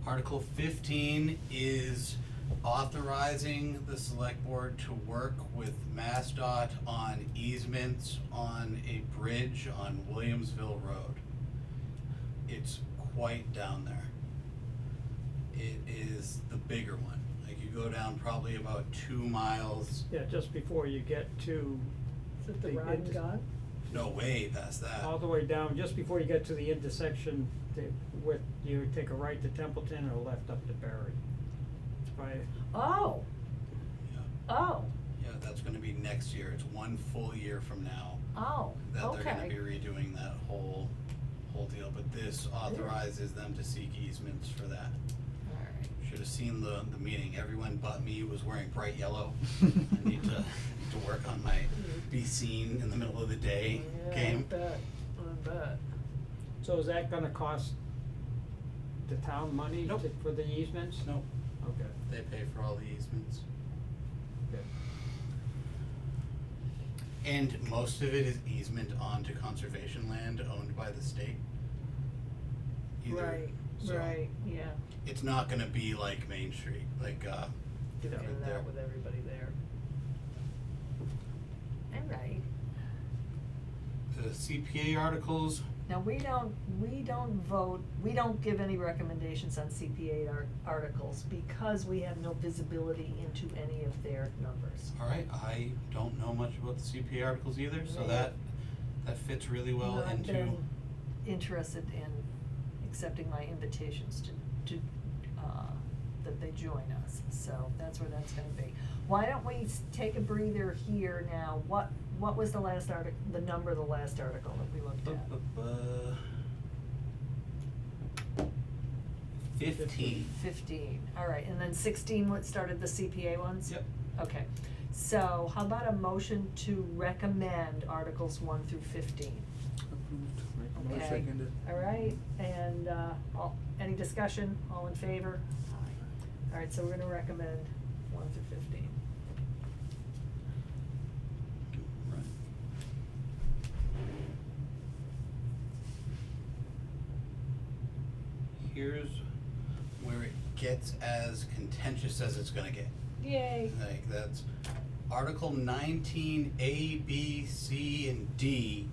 Article 15 is authorizing the select board to work with MassDOT on easements on a bridge on Williamsville Road. It's quite down there. It is the bigger one. Like, you go down probably about 2 miles, Yeah, just before you get to. Is it the the rod and inter- gun? no, way past that. All the way down, just before you get to the intersection, with, you take a right to Templeton or a left up to Barry. Right, Oh, Yeah, oh, yeah, that's gonna be next year. It's 1 full year from now oh, that they're gonna be okay. redoing that whole deal, but this authorizes them to seek easements for that. Alright. Should have seen the meeting. Everyone but me was wearing bright yellow. I need to work on my be seen in the middle of the day game. I bet. so is that gonna cost the town money Nope. for the easements? No, Okay, they pay for all the easements. good. And most of it is easement onto conservation land owned by the state. Right, So right, yeah. it's not gonna be like Main Street, like, Doing right there. that with everybody there. Alright. The CPA articles. Now, we don't vote, we don't give any recommendations on CPA articles because we have no visibility into any of their numbers. Alright, I don't know much about the CPA articles either, so Right. that fits really well Not into. been interested in accepting my invitations to that they join us, so that's where that's gonna be. Why don't we take a breather here now? What was the last the number of the last article that we looked at? 15. 15, alright, and then 16, what started the CPA ones? Yep. Okay, so how about a motion to recommend Articles 1 through 15? Approved. I'll Okay. second it. Alright, and, any discussion, all in favor? Alright, so we're gonna recommend 1 through 15. Right. Here's where it gets as contentious as it's gonna get. Yay. Like, that's Article 19, A, B, C, and D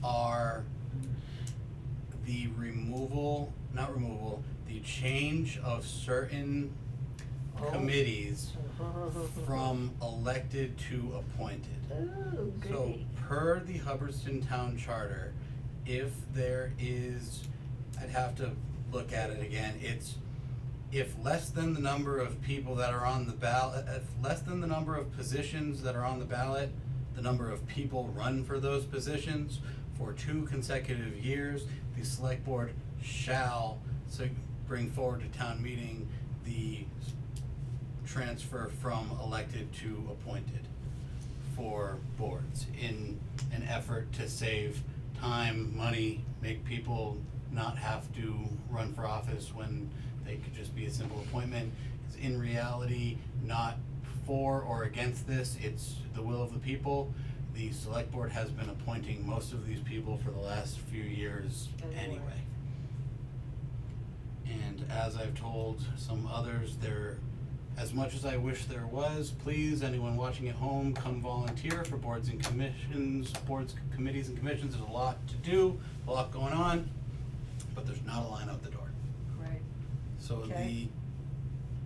are the the change of certain Oh. committees from elected to appointed. Oh, So, goody. per the Hubbardston Town Charter, if there is, I'd have to look at it again, it's, if less than the number of people that are on the ballot, if less than the number of positions that are on the ballot, the number of people run for those positions, for 2 consecutive years, the select board shall bring forward to town meeting the transfer from elected to appointed for boards in an effort to save time, money, make people not have to run for office when they could just be a simple appointment. It's in reality not for or against this, it's the will of the people. The select board has been appointing most of these people for the last few years anyway. And as I've told some others, as much as I wish there was, please, anyone watching at home, come volunteer for boards and commissions, committees and commissions. There's a lot to do, a lot going on, but there's not a line out the door. Right. So Okay. the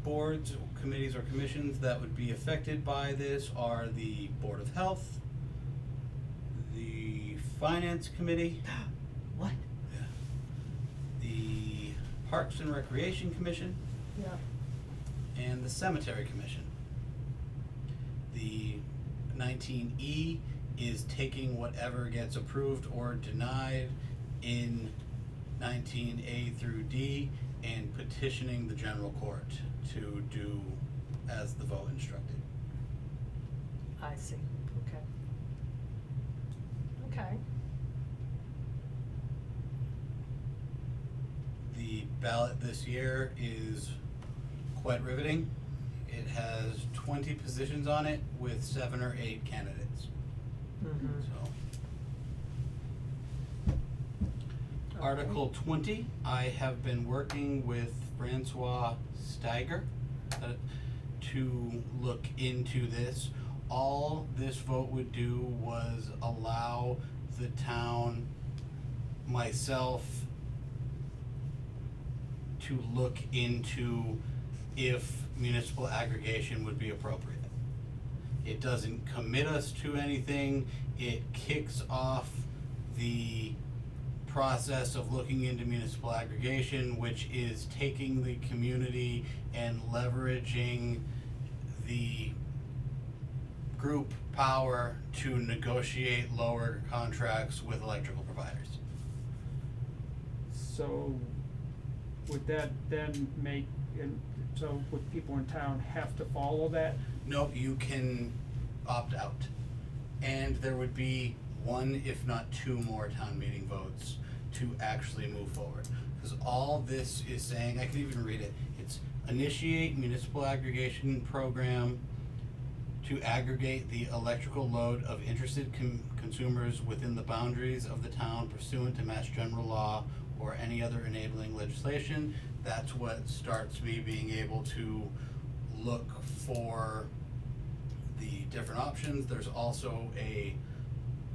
boards, committees, or commissions that would be affected by this are the Board of Health, the Finance Committee, What? yeah, the Parks and Recreation Commission, Yeah. and the Cemetery Commission. The 19E is taking whatever gets approved or denied in 19A through D and petitioning the general court to do as the vote instructed. I see, okay. Okay. The ballot this year is quite riveting. It has 20 positions on it with 7 or 8 candidates. Mm-hmm. So. Article 20, I have been working with Francois Steiger to look into this. All this vote would do was allow the town, myself, to look into if municipal aggregation would be appropriate. It doesn't commit us to anything, it kicks off the process of looking into municipal aggregation, which is taking the community and leveraging the group power to negotiate lower contracts with electrical providers. So would that then make, so would people in town have to follow that? No, you can opt out. And there would be 1, if not 2 more town meeting votes to actually move forward. Because all this is saying, I can even read it, it's initiate municipal aggregation program to aggregate the electrical load of interested consumers within the boundaries of the town pursuant to Mass General Law or any other enabling legislation. That's what starts me being able to look for the different options. There's also a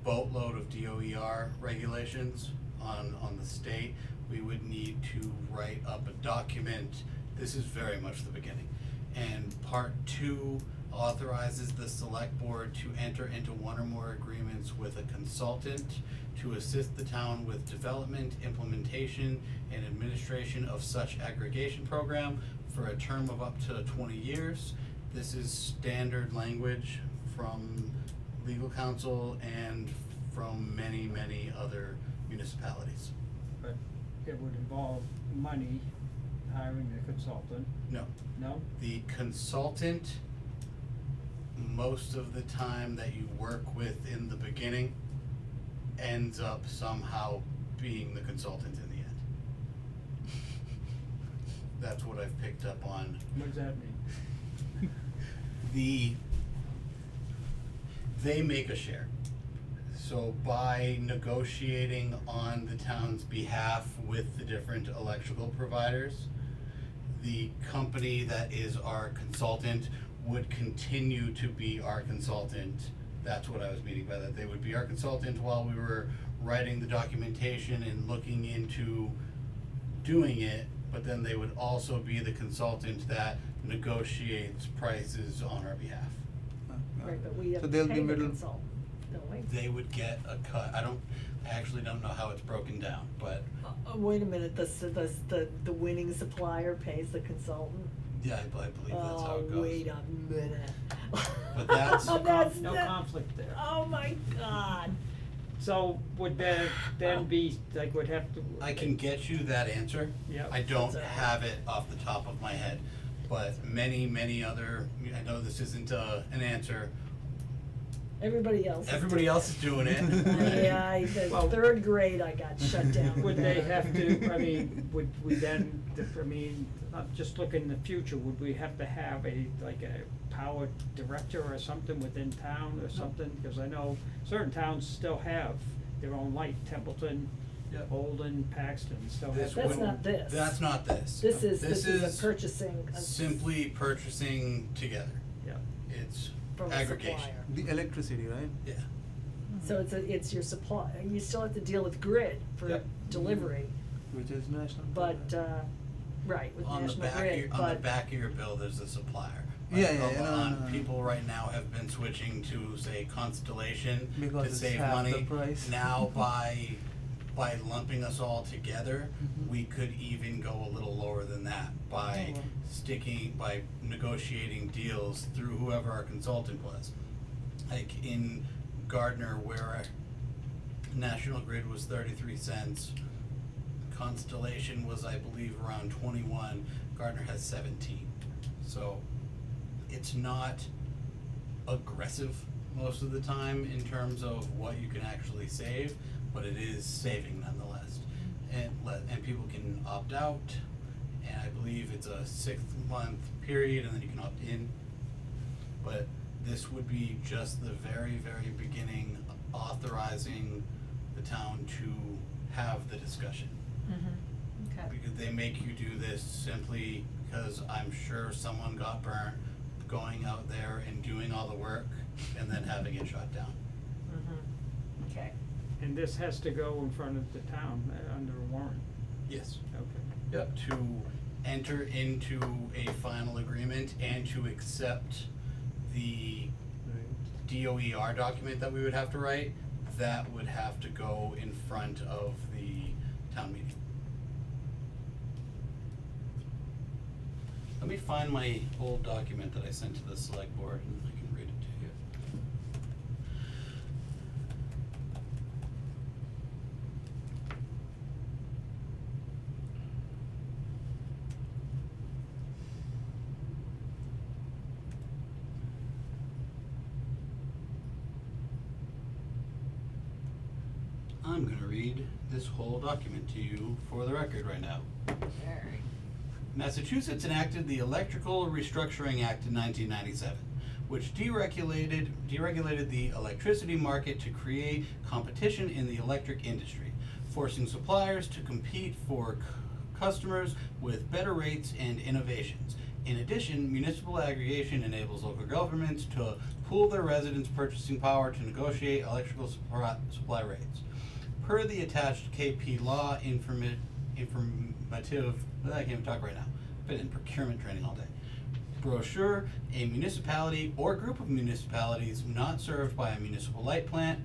boatload of DOER regulations on the state. We would need to write up a document. This is very much the beginning. And part 2 authorizes the select board to enter into 1 or more agreements with a consultant to assist the town with development, implementation, and administration of such aggregation program for a term of up to 20 years. This is standard language from legal counsel and from many, many other municipalities. But it would involve money, hiring the consultant, No, no? the consultant, most of the time that you work with in the beginning, ends up somehow being the consultant in the end. That's what I've picked up on. What does that mean? They make a share. So by negotiating on the town's behalf with the different electrical providers, the company that is our consultant would continue to be our consultant. That's what I was meaning by that. They would be our consultant while we were writing the documentation and looking into doing it, but then they would also be the consultant that negotiates prices on our behalf. Right, but we have So to they'll pay be the middle. consultant, don't we? They would get a cut. I actually don't know how it's broken down, but Wait a minute, the winning supplier pays the consultant? yeah, I believe that's how it goes. Oh, wait a minute. But that's- Oh, that's No the- conflict there. Oh my God. So would that then be, like, would have to? I can get you that answer. Yeah. I don't That's all right. have it off the top of my head, but many other, I know this isn't an answer, Everybody else. everybody else is doing it. Yeah, the Well- third grade I got shut down. Would with they that. have to, I mean, would we then, I mean, just look in the future, would we have to have like a power director or something within town or something? Cause I know certain towns still have their own light, Templeton, Yep. Holden, Paxton still have. This That's would- not this. That's not this. This is a purchasing. Simply purchasing together. Yeah, It's From a aggregation. supplier. The electricity, right? Yeah. So it's your supply, you still have to deal with grid for Yep. delivery, Which is national. but, right, with On the National back of Grid, your, but. on the back of your bill, there's a supplier. Yeah, Like, yeah, no. People right now have been switching to, say, Constellation Because to it's save half the money. price. Now by lumping us all together, Mhm. we could even go a little lower than that by Oh, wow. by negotiating deals through whoever our consultant was. Like in Gardner, where National Grid was 33 cents, Constellation was, I believe, around 21, Gardner has 17. So it's not aggressive most of the time in terms of what you can actually save, but it is saving nonetheless. And people can opt out, and I believe it's a 6-month period, and then you can opt in. But this would be just the very beginning, authorizing the town to have the discussion. Mhm. Okay. Because they make you do this simply because I'm sure someone got burnt going out there and doing all the work and then having it shut down. Mhm. Okay. and this has to go in front of the town under a warrant, Yes. okay. Yep. To enter into a final agreement and to accept the DOER document that we would have to write, that would have to go in front of the town meeting. Let me find my old document that I sent to the select board and I can read it to you. I'm gonna read this whole document to you for the record right now. Alright. Massachusetts enacted the Electrical Restructuring Act in 1997, which deregulated the electricity market to create competition in the electric industry, forcing suppliers to compete for customers with better rates and innovations. In addition, municipal aggregation enables local governments to pool their residents' purchasing power to negotiate electrical supply rates. Per the attached KP Law informative, I can't even talk right now, been in procurement training all day. Brochure, a municipality or group of municipalities not served by a municipal light plant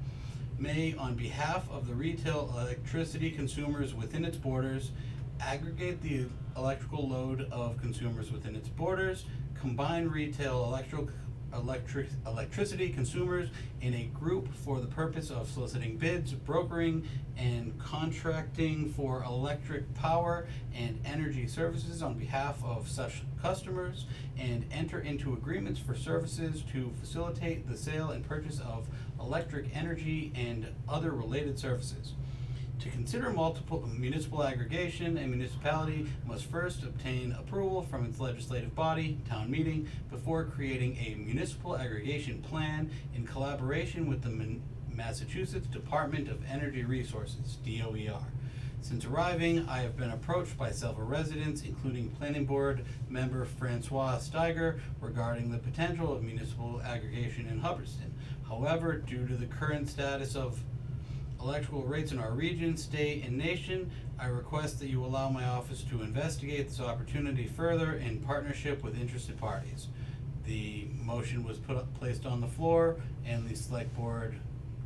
may, on behalf of the retail electricity consumers within its borders, aggregate the electrical load of consumers within its borders, combine retail electricity consumers in a group for the purpose of soliciting bids, brokering, and contracting for electric power and energy services on behalf of such customers, and enter into agreements for services to facilitate the sale and purchase of electric energy and other related services. To consider multiple municipal aggregation, a municipality must first obtain approval from its legislative body, town meeting, before creating a municipal aggregation plan in collaboration with the Massachusetts Department of Energy Resources, DOER. Since arriving, I have been approached by several residents, including Planning Board member Francois Steiger, regarding the potential of municipal aggregation in Hubbardston. However, due to the current status of electrical rates in our region, state, and nation, I request that you allow my office to investigate this opportunity further in partnership with interested parties. The motion was placed on the floor, and the select board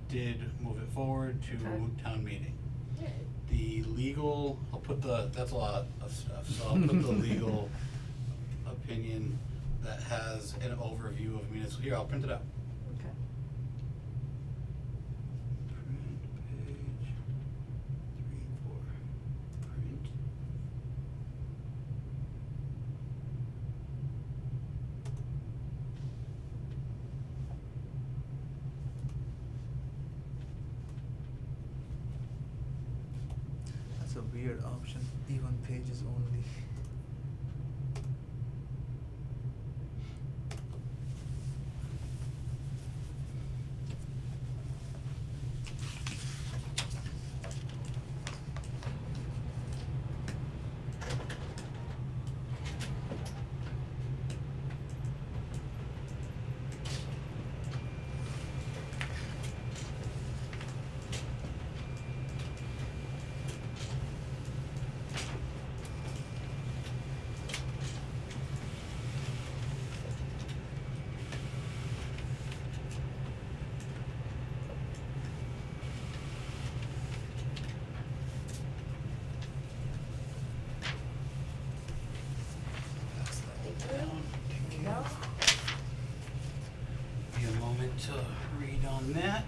did move it forward to Okay. town meeting. Alright. The legal, that's a lot of stuff, so I'll put the legal opinion that has an overview of municipal, here, I'll print it out. Okay. Print weird option, even pages only. Pass that down. There you go. Be a moment to read on that.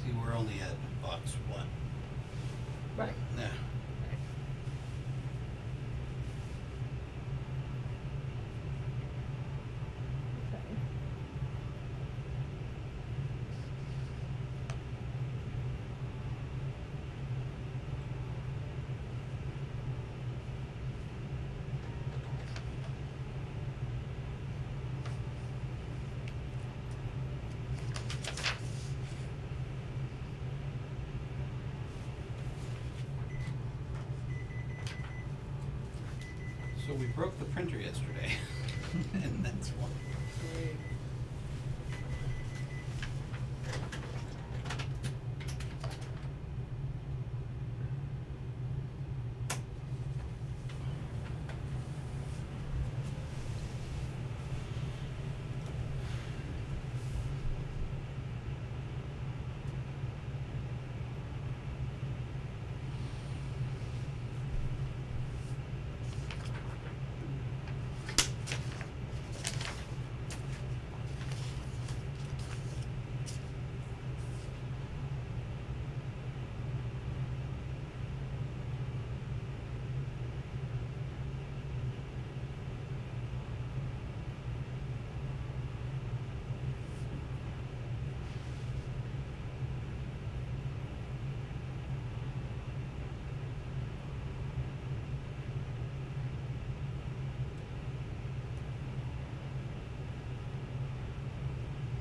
See, we're only at box 1. Right. Yeah. Okay. So we broke the printer yesterday, and that's one. Great.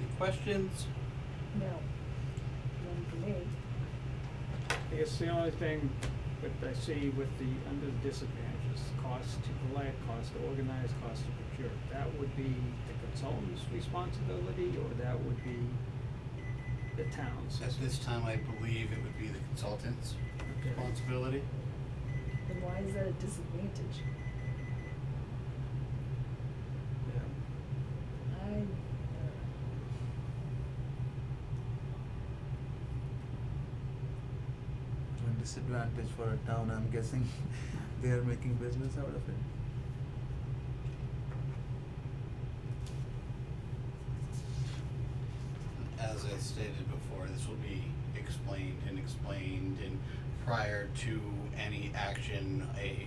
Any questions? No. None for me. I guess the only thing that I see with the, under the disadvantages, cost to collect, cost to organize, cost to procure, that would be the consultant's responsibility, or that would be the town's? At this time, I believe it would be the consultant's Okay. responsibility. And why is that a disadvantage? Yeah. A disadvantage for a town, I'm guessing. They are making business out of it. As I stated before, this will be explained and prior to any action, a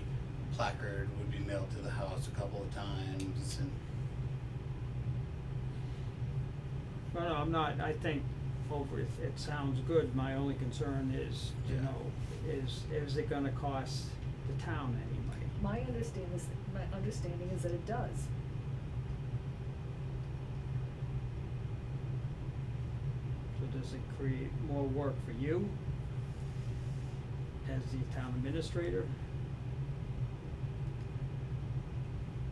placard would be mailed to the house a couple of times, and No, I'm not, I think it sounds good, my only concern is, you Yeah. know, is it gonna cost the town any money? My understanding is that it does. So does it create more work for you as the town administrator?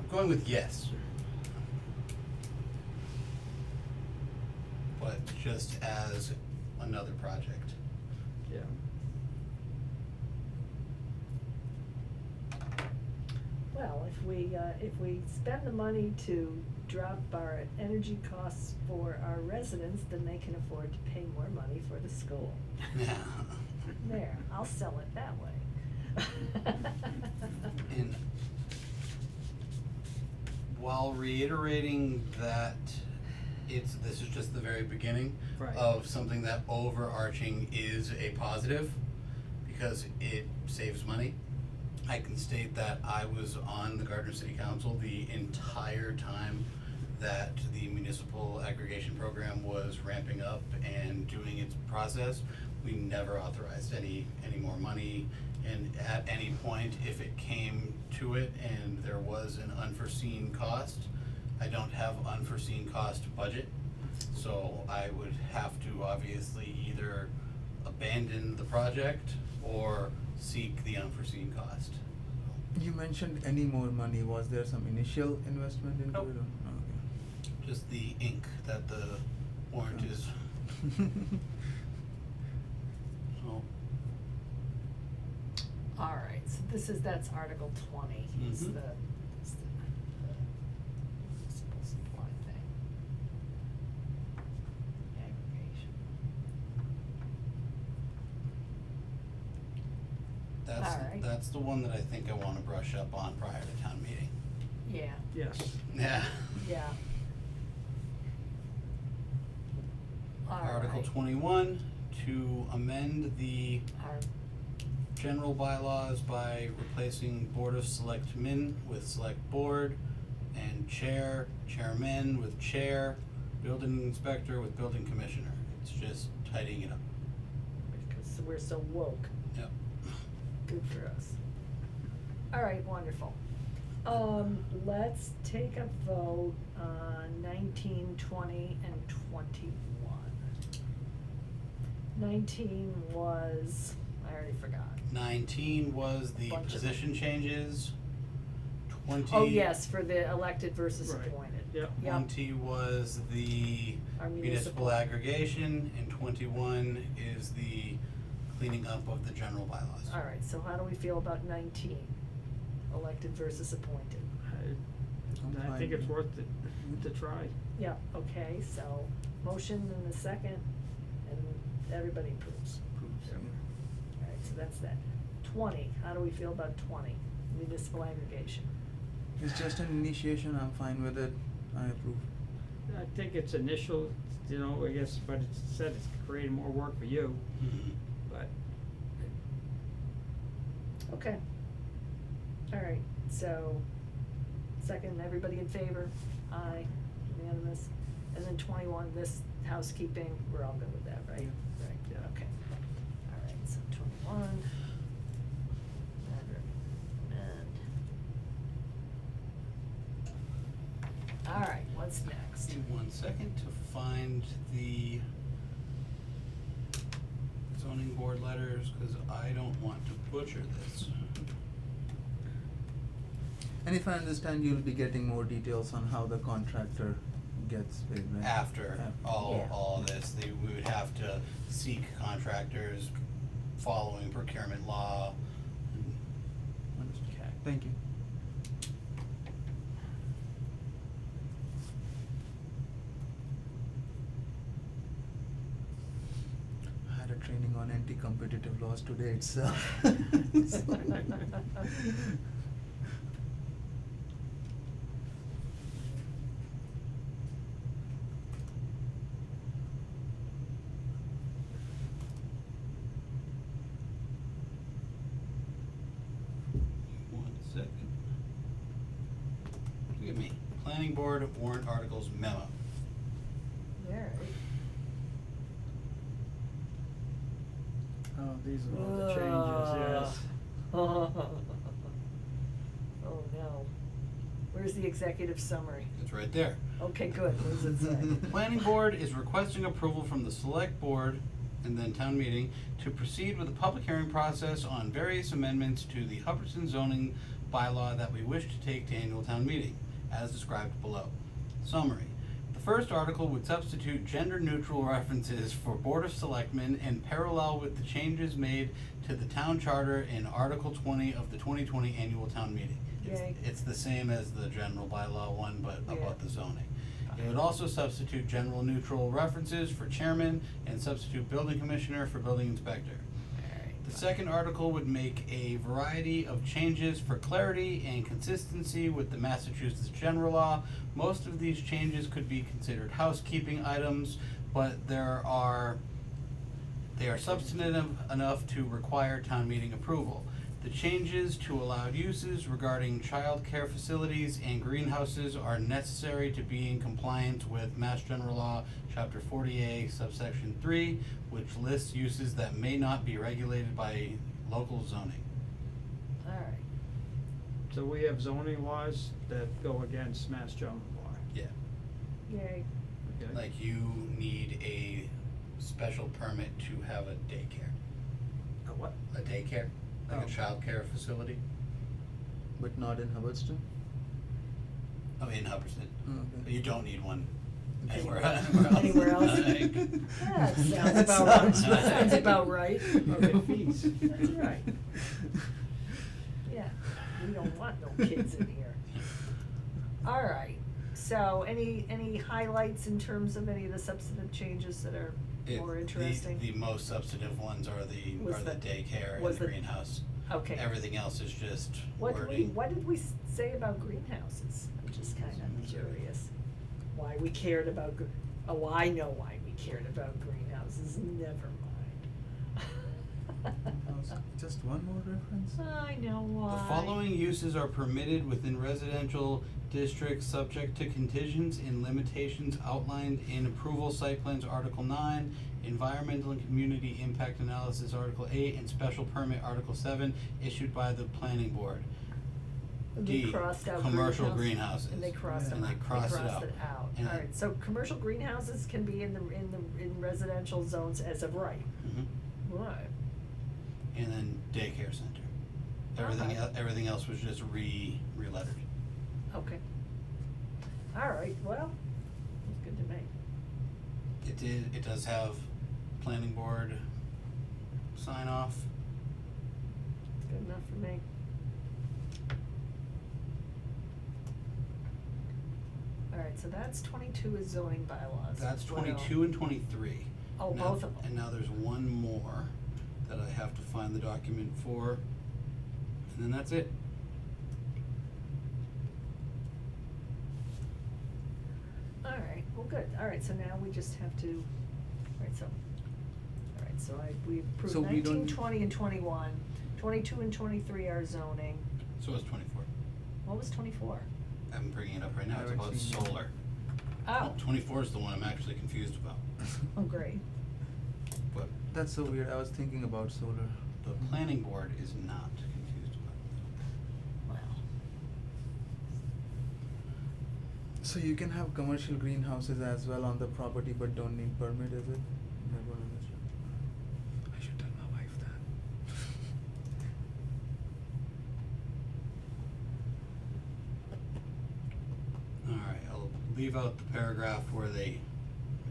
I'm going with yes. But just as another project. Yeah. Well, if we spend the money to drop our energy costs for our residents, then they can afford to pay more money for the school. Yeah. There, I'll sell it that way. And while reiterating that this is just the very beginning Right. of something that overarching is a positive, because it saves money. I can state that I was on the Gardner City Council the entire time that the municipal aggregation program was ramping up and doing its process. We never authorized any more money, and at any point, if it came to it and there was an unforeseen cost, I don't have unforeseen cost budget, so I would have to obviously either abandon the project or seek the unforeseen cost. You mentioned any more money, was there some initial investment into Nope. it or? Oh, Just the ink that the warrant is, okay. so, Alright, so that's Article 20, is Mhm. the municipal supply thing. Aggregation. Alright. that's the one that I think I wanna brush up on prior to town meeting. Yeah, Yes. Yeah. yeah. Article Alright. 21, to amend the Our- general bylaws by replacing Board of Selectmen with Select Board, and Chairman with Chair, Building Inspector with Building Commissioner. It's just tidying it up. because we're so woke. Yep. Good for us. Alright, wonderful. Let's take a vote on 19, 20, and 21. 19 was, I already forgot. 19 was the Bunch of position changes. 20. Oh, yes, for the elected versus Right. appointed. Yep. Yep. 20 was the Our municipal aggregation, and 21 is the cleaning up of the general bylaws. Alright, so how do we feel about 19? Elected versus appointed. I think it's worth it to try. Yeah, okay, so motion and a second, and everybody approves. Yep. Alright, so that's that. 20, how do we feel about 20? Municipal aggregation. It's just an initiation, I'm fine with it, I approve. I think it's initial, you know, I guess, but it said it's creating more work for you, Mhm. but Okay. Alright, so, second, everybody in favor? Aye, unanimous. And then 21, this housekeeping, we're all good with that, right? Yeah. Right, Yeah. okay. Alright, so 21. Alright, what's next? Give me 1 second to find the zoning board letters, cause I don't want to butcher this. And if I understand, you'll be getting more details on how the contractor gets paid, right? After Yeah. all this, we would have to seek contractors following procurement law. Understood. Okay. Thank you. I had a training on anti-competitive laws today itself. One second. planning board warrant articles memo. Alright. Oh, these are all the changes, yes. Oh no. Where's the executive summary? It's right there. Okay, good, what does it say? The planning board is requesting approval from the select board and then town meeting to proceed with the public hearing process on various amendments to the Hubbardston zoning bylaw that we wish to take to annual town meeting, as described below. Summary. The first article would substitute gender-neutral references for Board of Selectmen in parallel with the changes made to the town charter in Article 20 of the 2020 annual town meeting. Yay. It's the same as the general bylaw one, but Yeah. about the zoning. It would also substitute general neutral references for chairman and substitute building commissioner for building inspector. The second article would make a variety of changes for clarity and consistency with the Massachusetts general law. Most of these changes could be considered housekeeping items, but they are substantive enough to require town meeting approval. The changes to allowed uses regarding child care facilities and greenhouses are necessary to be in compliance with Mass General Law, Chapter 40A, subsection 3, which lists uses that may not be regulated by local zoning. Alright, So we have zoning laws that go against Mass General law, Yeah. yay. okay? Like you need a special permit to have a daycare. A what? A daycare, like Oh. a childcare facility. But not in Hubbardston? Oh, in Hubbardston. Oh, But okay. you don't need one anywhere Anywhere else. else? Like- That sounds That about right. sounds Sounds right. about right. Okay, fees. That's right. Yeah, we don't want no kids in here. Alright, so any highlights in terms of any of the substantive changes that are more interesting? The most substantive ones are Was the the- daycare and was the the- greenhouse. Okay. Everything else is just What wording. did we say about greenhouses? I'm just kinda curious. Why we cared about oh, I know why we cared about greenhouses, never mind. Just one more reference? I know why. The following uses are permitted within residential districts subject to conditions and limitations outlined in approval site plans, Article 9, environmental and community impact analysis, Article 8, and special permit, Article 7, issued by the planning board. And they D, crossed out commercial greenhouse, greenhouses. and they crossed And them they out. crossed it out. And then- Alright, so commercial greenhouses can be in residential zones as of right. Mhm. Right. And then daycare center. Everything else was just re-lettered. Okay. Alright, well, that's good to me. It does have planning board sign off. Good enough for me. Alright, so that's 22 is zoning bylaws. That's What else? 22 and 23. Oh, Now- both of them. And now there's one more that I have to find the document for, and then that's it. Alright, well, good, alright, so now we just have to, we approved So we don't 19, need- 20, and 21. 22 and 23 are zoning. So it's 24. What was 24? I'm bringing it up right now, it's Haven't about seen it. solar. Oh, 24 is the one I'm actually confused about, oh, great. but That's so weird, I was thinking about solar. the planning board is not confused about Well, So you can have commercial greenhouses as well on the property but don't need permit, is it? I don't understand. I should tell my wife that. that. Alright, I'll leave out the paragraph where they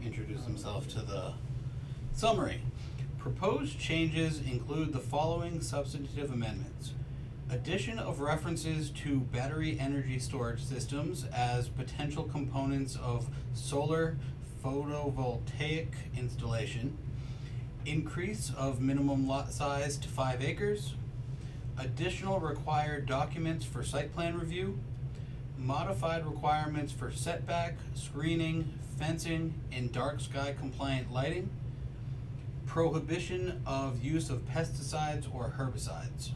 introduce themselves to the summary. Proposed changes include the following substantive amendments. Addition of references to battery energy storage systems as potential components of solar photovoltaic installation. Increase of minimum lot size to 5 acres. Additional required documents for site plan review. Modified requirements for setback, screening, fencing, and dark sky compliant lighting. Prohibition of use of pesticides or herbicides.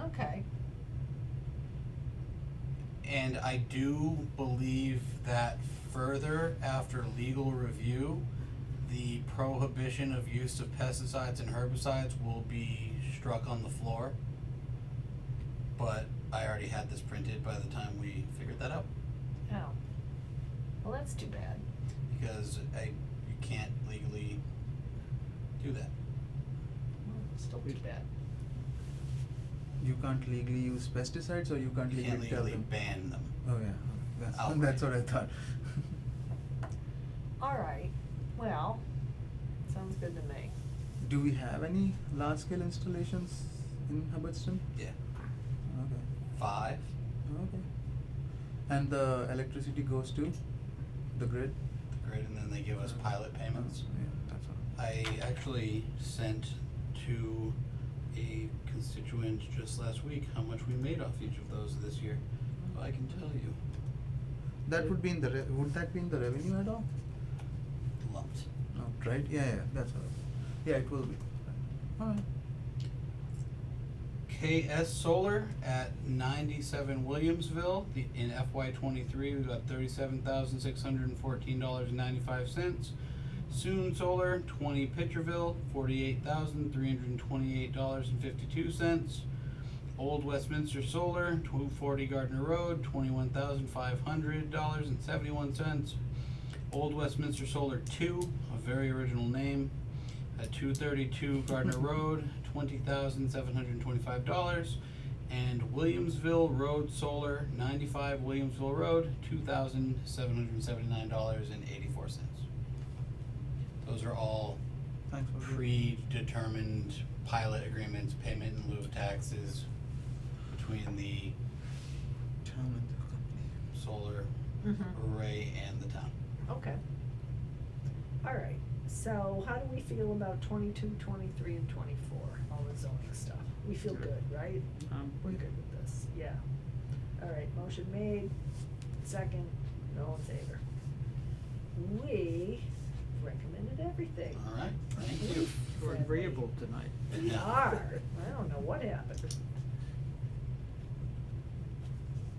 okay. And I do believe that further, after legal review, the prohibition of use of pesticides and herbicides will be struck on the floor. But I already had this printed by the time we figured that out, Oh. Well, that's too bad. because you can't legally do that. Well, still too bad. You can't legally use pesticides, or you can't You can't legally tell legally them? ban them. Oh, yeah, that's, Outright. that's what I thought. Alright, well, sounds good to me. Do we have any large-scale installations in Hubbardston? Yeah, Okay, 5. okay. And the electricity goes to the grid? The grid, and then they give us pilot payments. Oh, yeah, that's all. I actually sent to a constituent just last week how much we made off each of those this year. So I can tell you, That would be in the, would that be in the revenue at all? lumped. No, right, yeah, that's all. Yeah, it will be. Alright. KS Solar at 97 Williamsville, in FY '23, we got $37,614.95. Soon Solar, 20 Pitcherville, $48,328.52. Old Westminster Solar, 240 Gardner Road, $21,500.71. Old Westminster Solar 2, a very original name, at 232 Gardner Road, $20,725. And Williamsville Road Solar, 95 Williamsville Road, $2,779.84. Those are all Thanks for the- predetermined pilot agreements, payment in lieu of taxes between the Town and the company. solar Mm-hmm. array and the town. Okay. Alright, so how do we feel about 22, 23, and 24, all the zoning stuff? We feel good, right? We're good with this, yeah. Alright, motion made, second, all in favor. We recommended everything. All right, thank you. We're agreeable tonight. We are, I don't know what happened.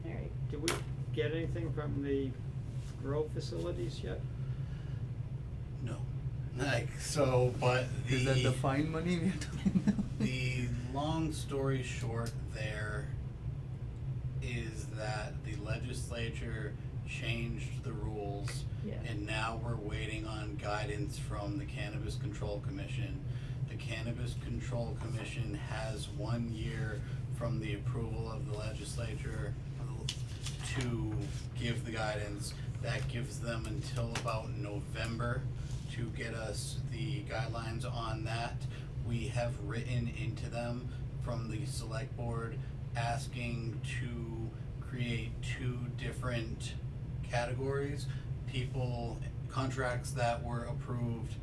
Alright, Did we get anything from the grow facilities yet? No, but Is that the fine money we are talking about? The long story short there is that the legislature changed the rules, yeah. and now we're waiting on guidance from the Cannabis Control Commission. The Cannabis Control Commission has 1 year from the approval of the legislature to give the guidance. That gives them until about November to get us the guidelines on that. We have written into them from the select board asking to create 2 different categories. Contracts that were approved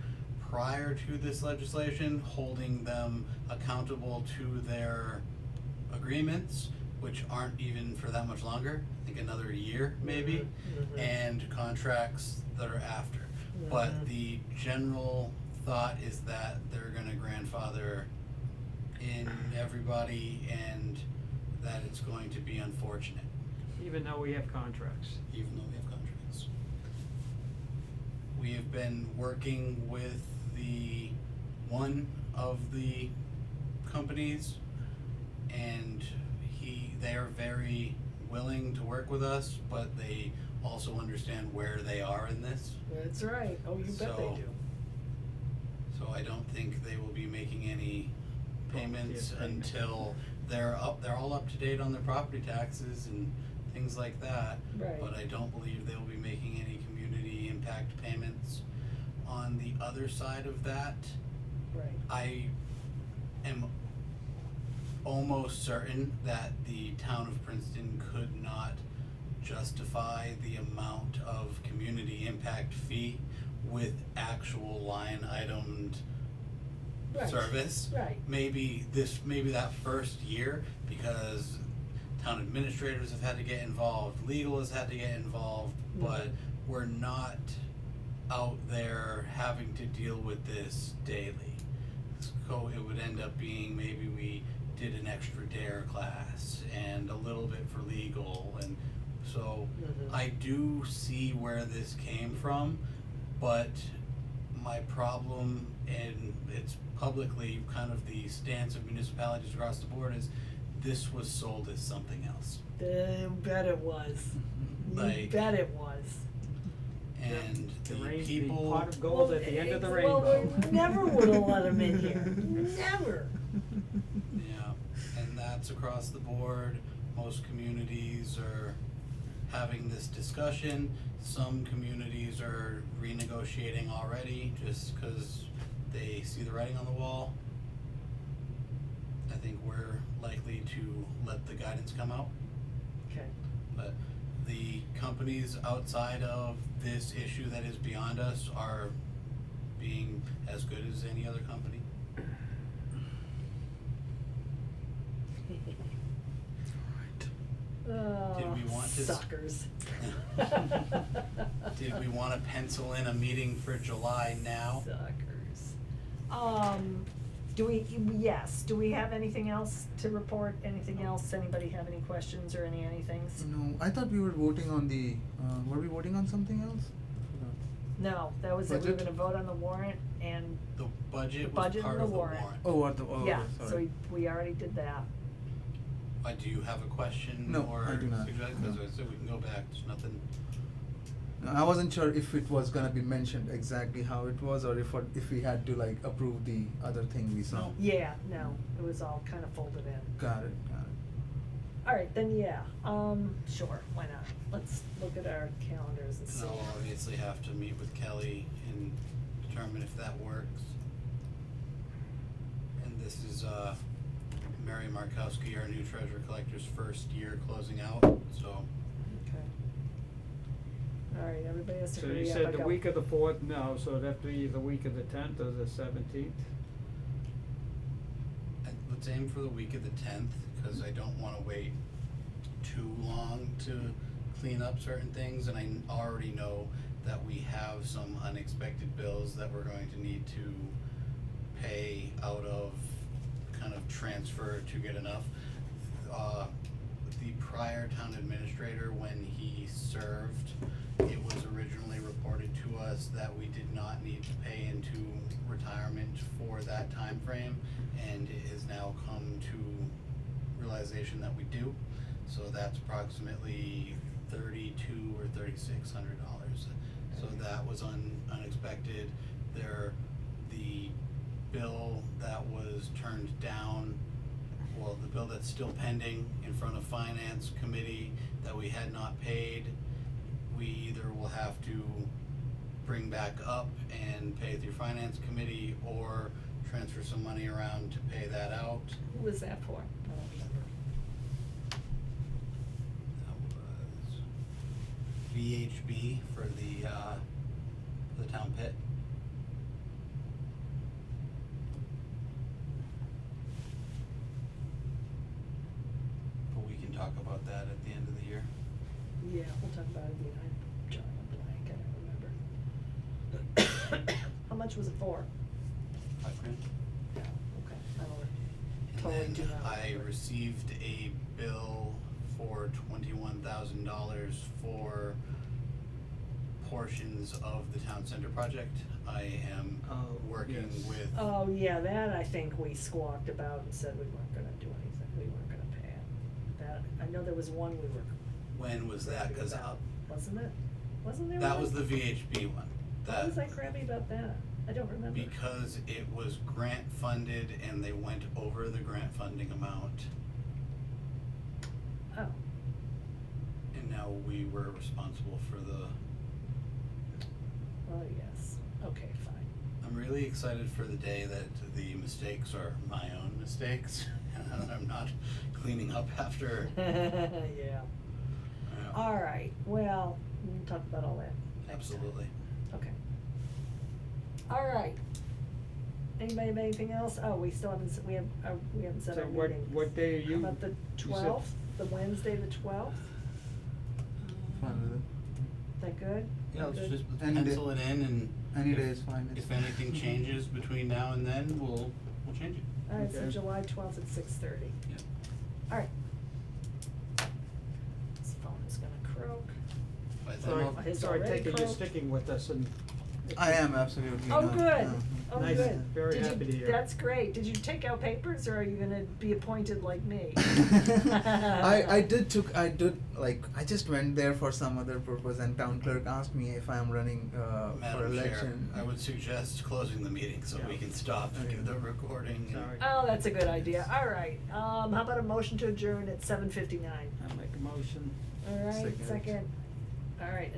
prior to this legislation, holding them accountable to their agreements, which aren't even for that much longer, I think another year maybe, Mhm. and contracts that are after. Mhm. But the general thought is that they're gonna grandfather in everybody, and that it's going to be unfortunate, Even though we have contracts. even though we have contracts. We have been working with one of the companies, and they are very willing to work with us, but they also understand where they are in this. That's right, oh, you bet they So- do. So I don't think they will be making any payments Yeah, payment. until they're all up to date on their property taxes and things like that. Right. But I don't believe they will be making any community impact payments. On the other side of that, Right, I am almost certain that the town of Princeton could not justify the amount of community impact fee with actual line itemed Right. service. right, Maybe that first year, because town administrators have had to get involved, legal has had to get involved, but we're not out there having to deal with this daily. So it would end up being maybe we did an extra DARE class and a little bit for legal and So Mhm. I do see where this came from, but my problem, and it's publicly kind of the stance of municipalities across the board, is this was sold as something else. You bet it was. You Like- bet it was. And The the rain, the people. pot of gold at the end of the Well, rainbow. we never would've let them in here, never. Yeah, and that's across the board. Most communities are having this discussion. Some communities are renegotiating already just 'cause they see the writing on the wall. I think we're likely to let the guidance come out, Okay. but the companies outside of this issue that is beyond us are being as good as any other company. Did we want to s- Suckers. Did we wanna pencil in a meeting for July now? Suckers. Yes, do we have anything else to report, anything else, anybody have any questions or anythings? No, I thought we were voting on the, were we voting on something else? I forgot. No, that was it, we were Budget? gonna vote on the warrant and, The budget The was budget part and of the the warrant. warrant. Oh, what the, oh, yeah, sorry. so we already did that. Do you have a question No, or I do not. suggestion? Cause No. I said we can go back, there's nothing. No, I wasn't sure if it was gonna be mentioned exactly how it was, or if we had to like approve the other thing we saw. No. Yeah, no, it was all kind of folded in. Got it, got it. Alright, then yeah, sure, why not? Let's look at our calendars and And see. I'll obviously have to meet with Kelly and determine if that works. And this is, Mary Markowski, our new treasurer collector's first year closing out, so. Okay. Alright, everybody has to So hurry you up, said I the got- week of the 4th, no, so it'd have to be the week of the 10th or the 17th? Let's aim for the week of the 10th, cause I don't wanna wait too long to clean up certain things, and I already know that we have some unexpected bills that we're going to need to pay out of kind of transfer to get enough. The prior town administrator, when he served, it was originally reported to us that we did not need to pay into retirement for that time frame, and it has now come to realization that we do. So that's approximately $3,200 or $3,600. So that was unexpected. The bill that was turned down, well, the bill that's still pending in front of Finance Committee that we had not paid, we either will have to bring back up and pay through Finance Committee or transfer some money around to pay that out. Who was that for? I don't remember. That was VHB for the town pit. But we can talk about that at the end of the year. Yeah, we'll talk about it again, I'm drawing a blank, I don't remember. How much was it for? $5,000. Yeah, okay, I don't totally And do then not I remember. received a bill for $21,000 for portions of the town center project. I am Oh, working yes. with. Oh, yeah, that I think we squawked about and said we weren't gonna do anything, we weren't gonna pay it. That, I know there was one we were When was that? crabby 'Cause about, wasn't it? Wasn't there one? that was the VHB one. Why was I crabby about that? I don't remember. Because it was grant funded and they went over the grant funding amount, Oh, and now we were responsible for the. oh, yes, okay, fine. I'm really excited for the day that the mistakes are my own mistakes, and that I'm not cleaning up after. Yeah. Alright, well, we can talk about all that next time. Absolutely. Okay. Alright. Anybody have anything else? Oh, we still haven't, we haven't set So our what- meeting. what day are you- How about the you said- 12th, the Wednesday, the 12th? Fine with it. That good? Yeah, let's Good? just Any day. pencil it in, and Any if- day is fine, it's If fine. anything changes between now and then, we'll change it. Alright, so Okay. July 12th at 6:30. Yeah. Alright. This phone is gonna croak? By then So I'll- His I already take it you're croaked. sticking with us and. I am absolutely. Oh, not, good. no. Oh, Nice. good. Very Did you- happy to hear. That's great. Did you take out papers, or are you gonna be appointed like me? I just went there for some other purpose, and town clerk asked me if I am running for Madam Chair, election. I would suggest closing the meeting so we Yeah. can stop Okay. the recording. and- Sorry. Oh, that's a good idea. All right. How about a motion to adjourn at 7:59? I'll make a motion. All right, Second. second. All right,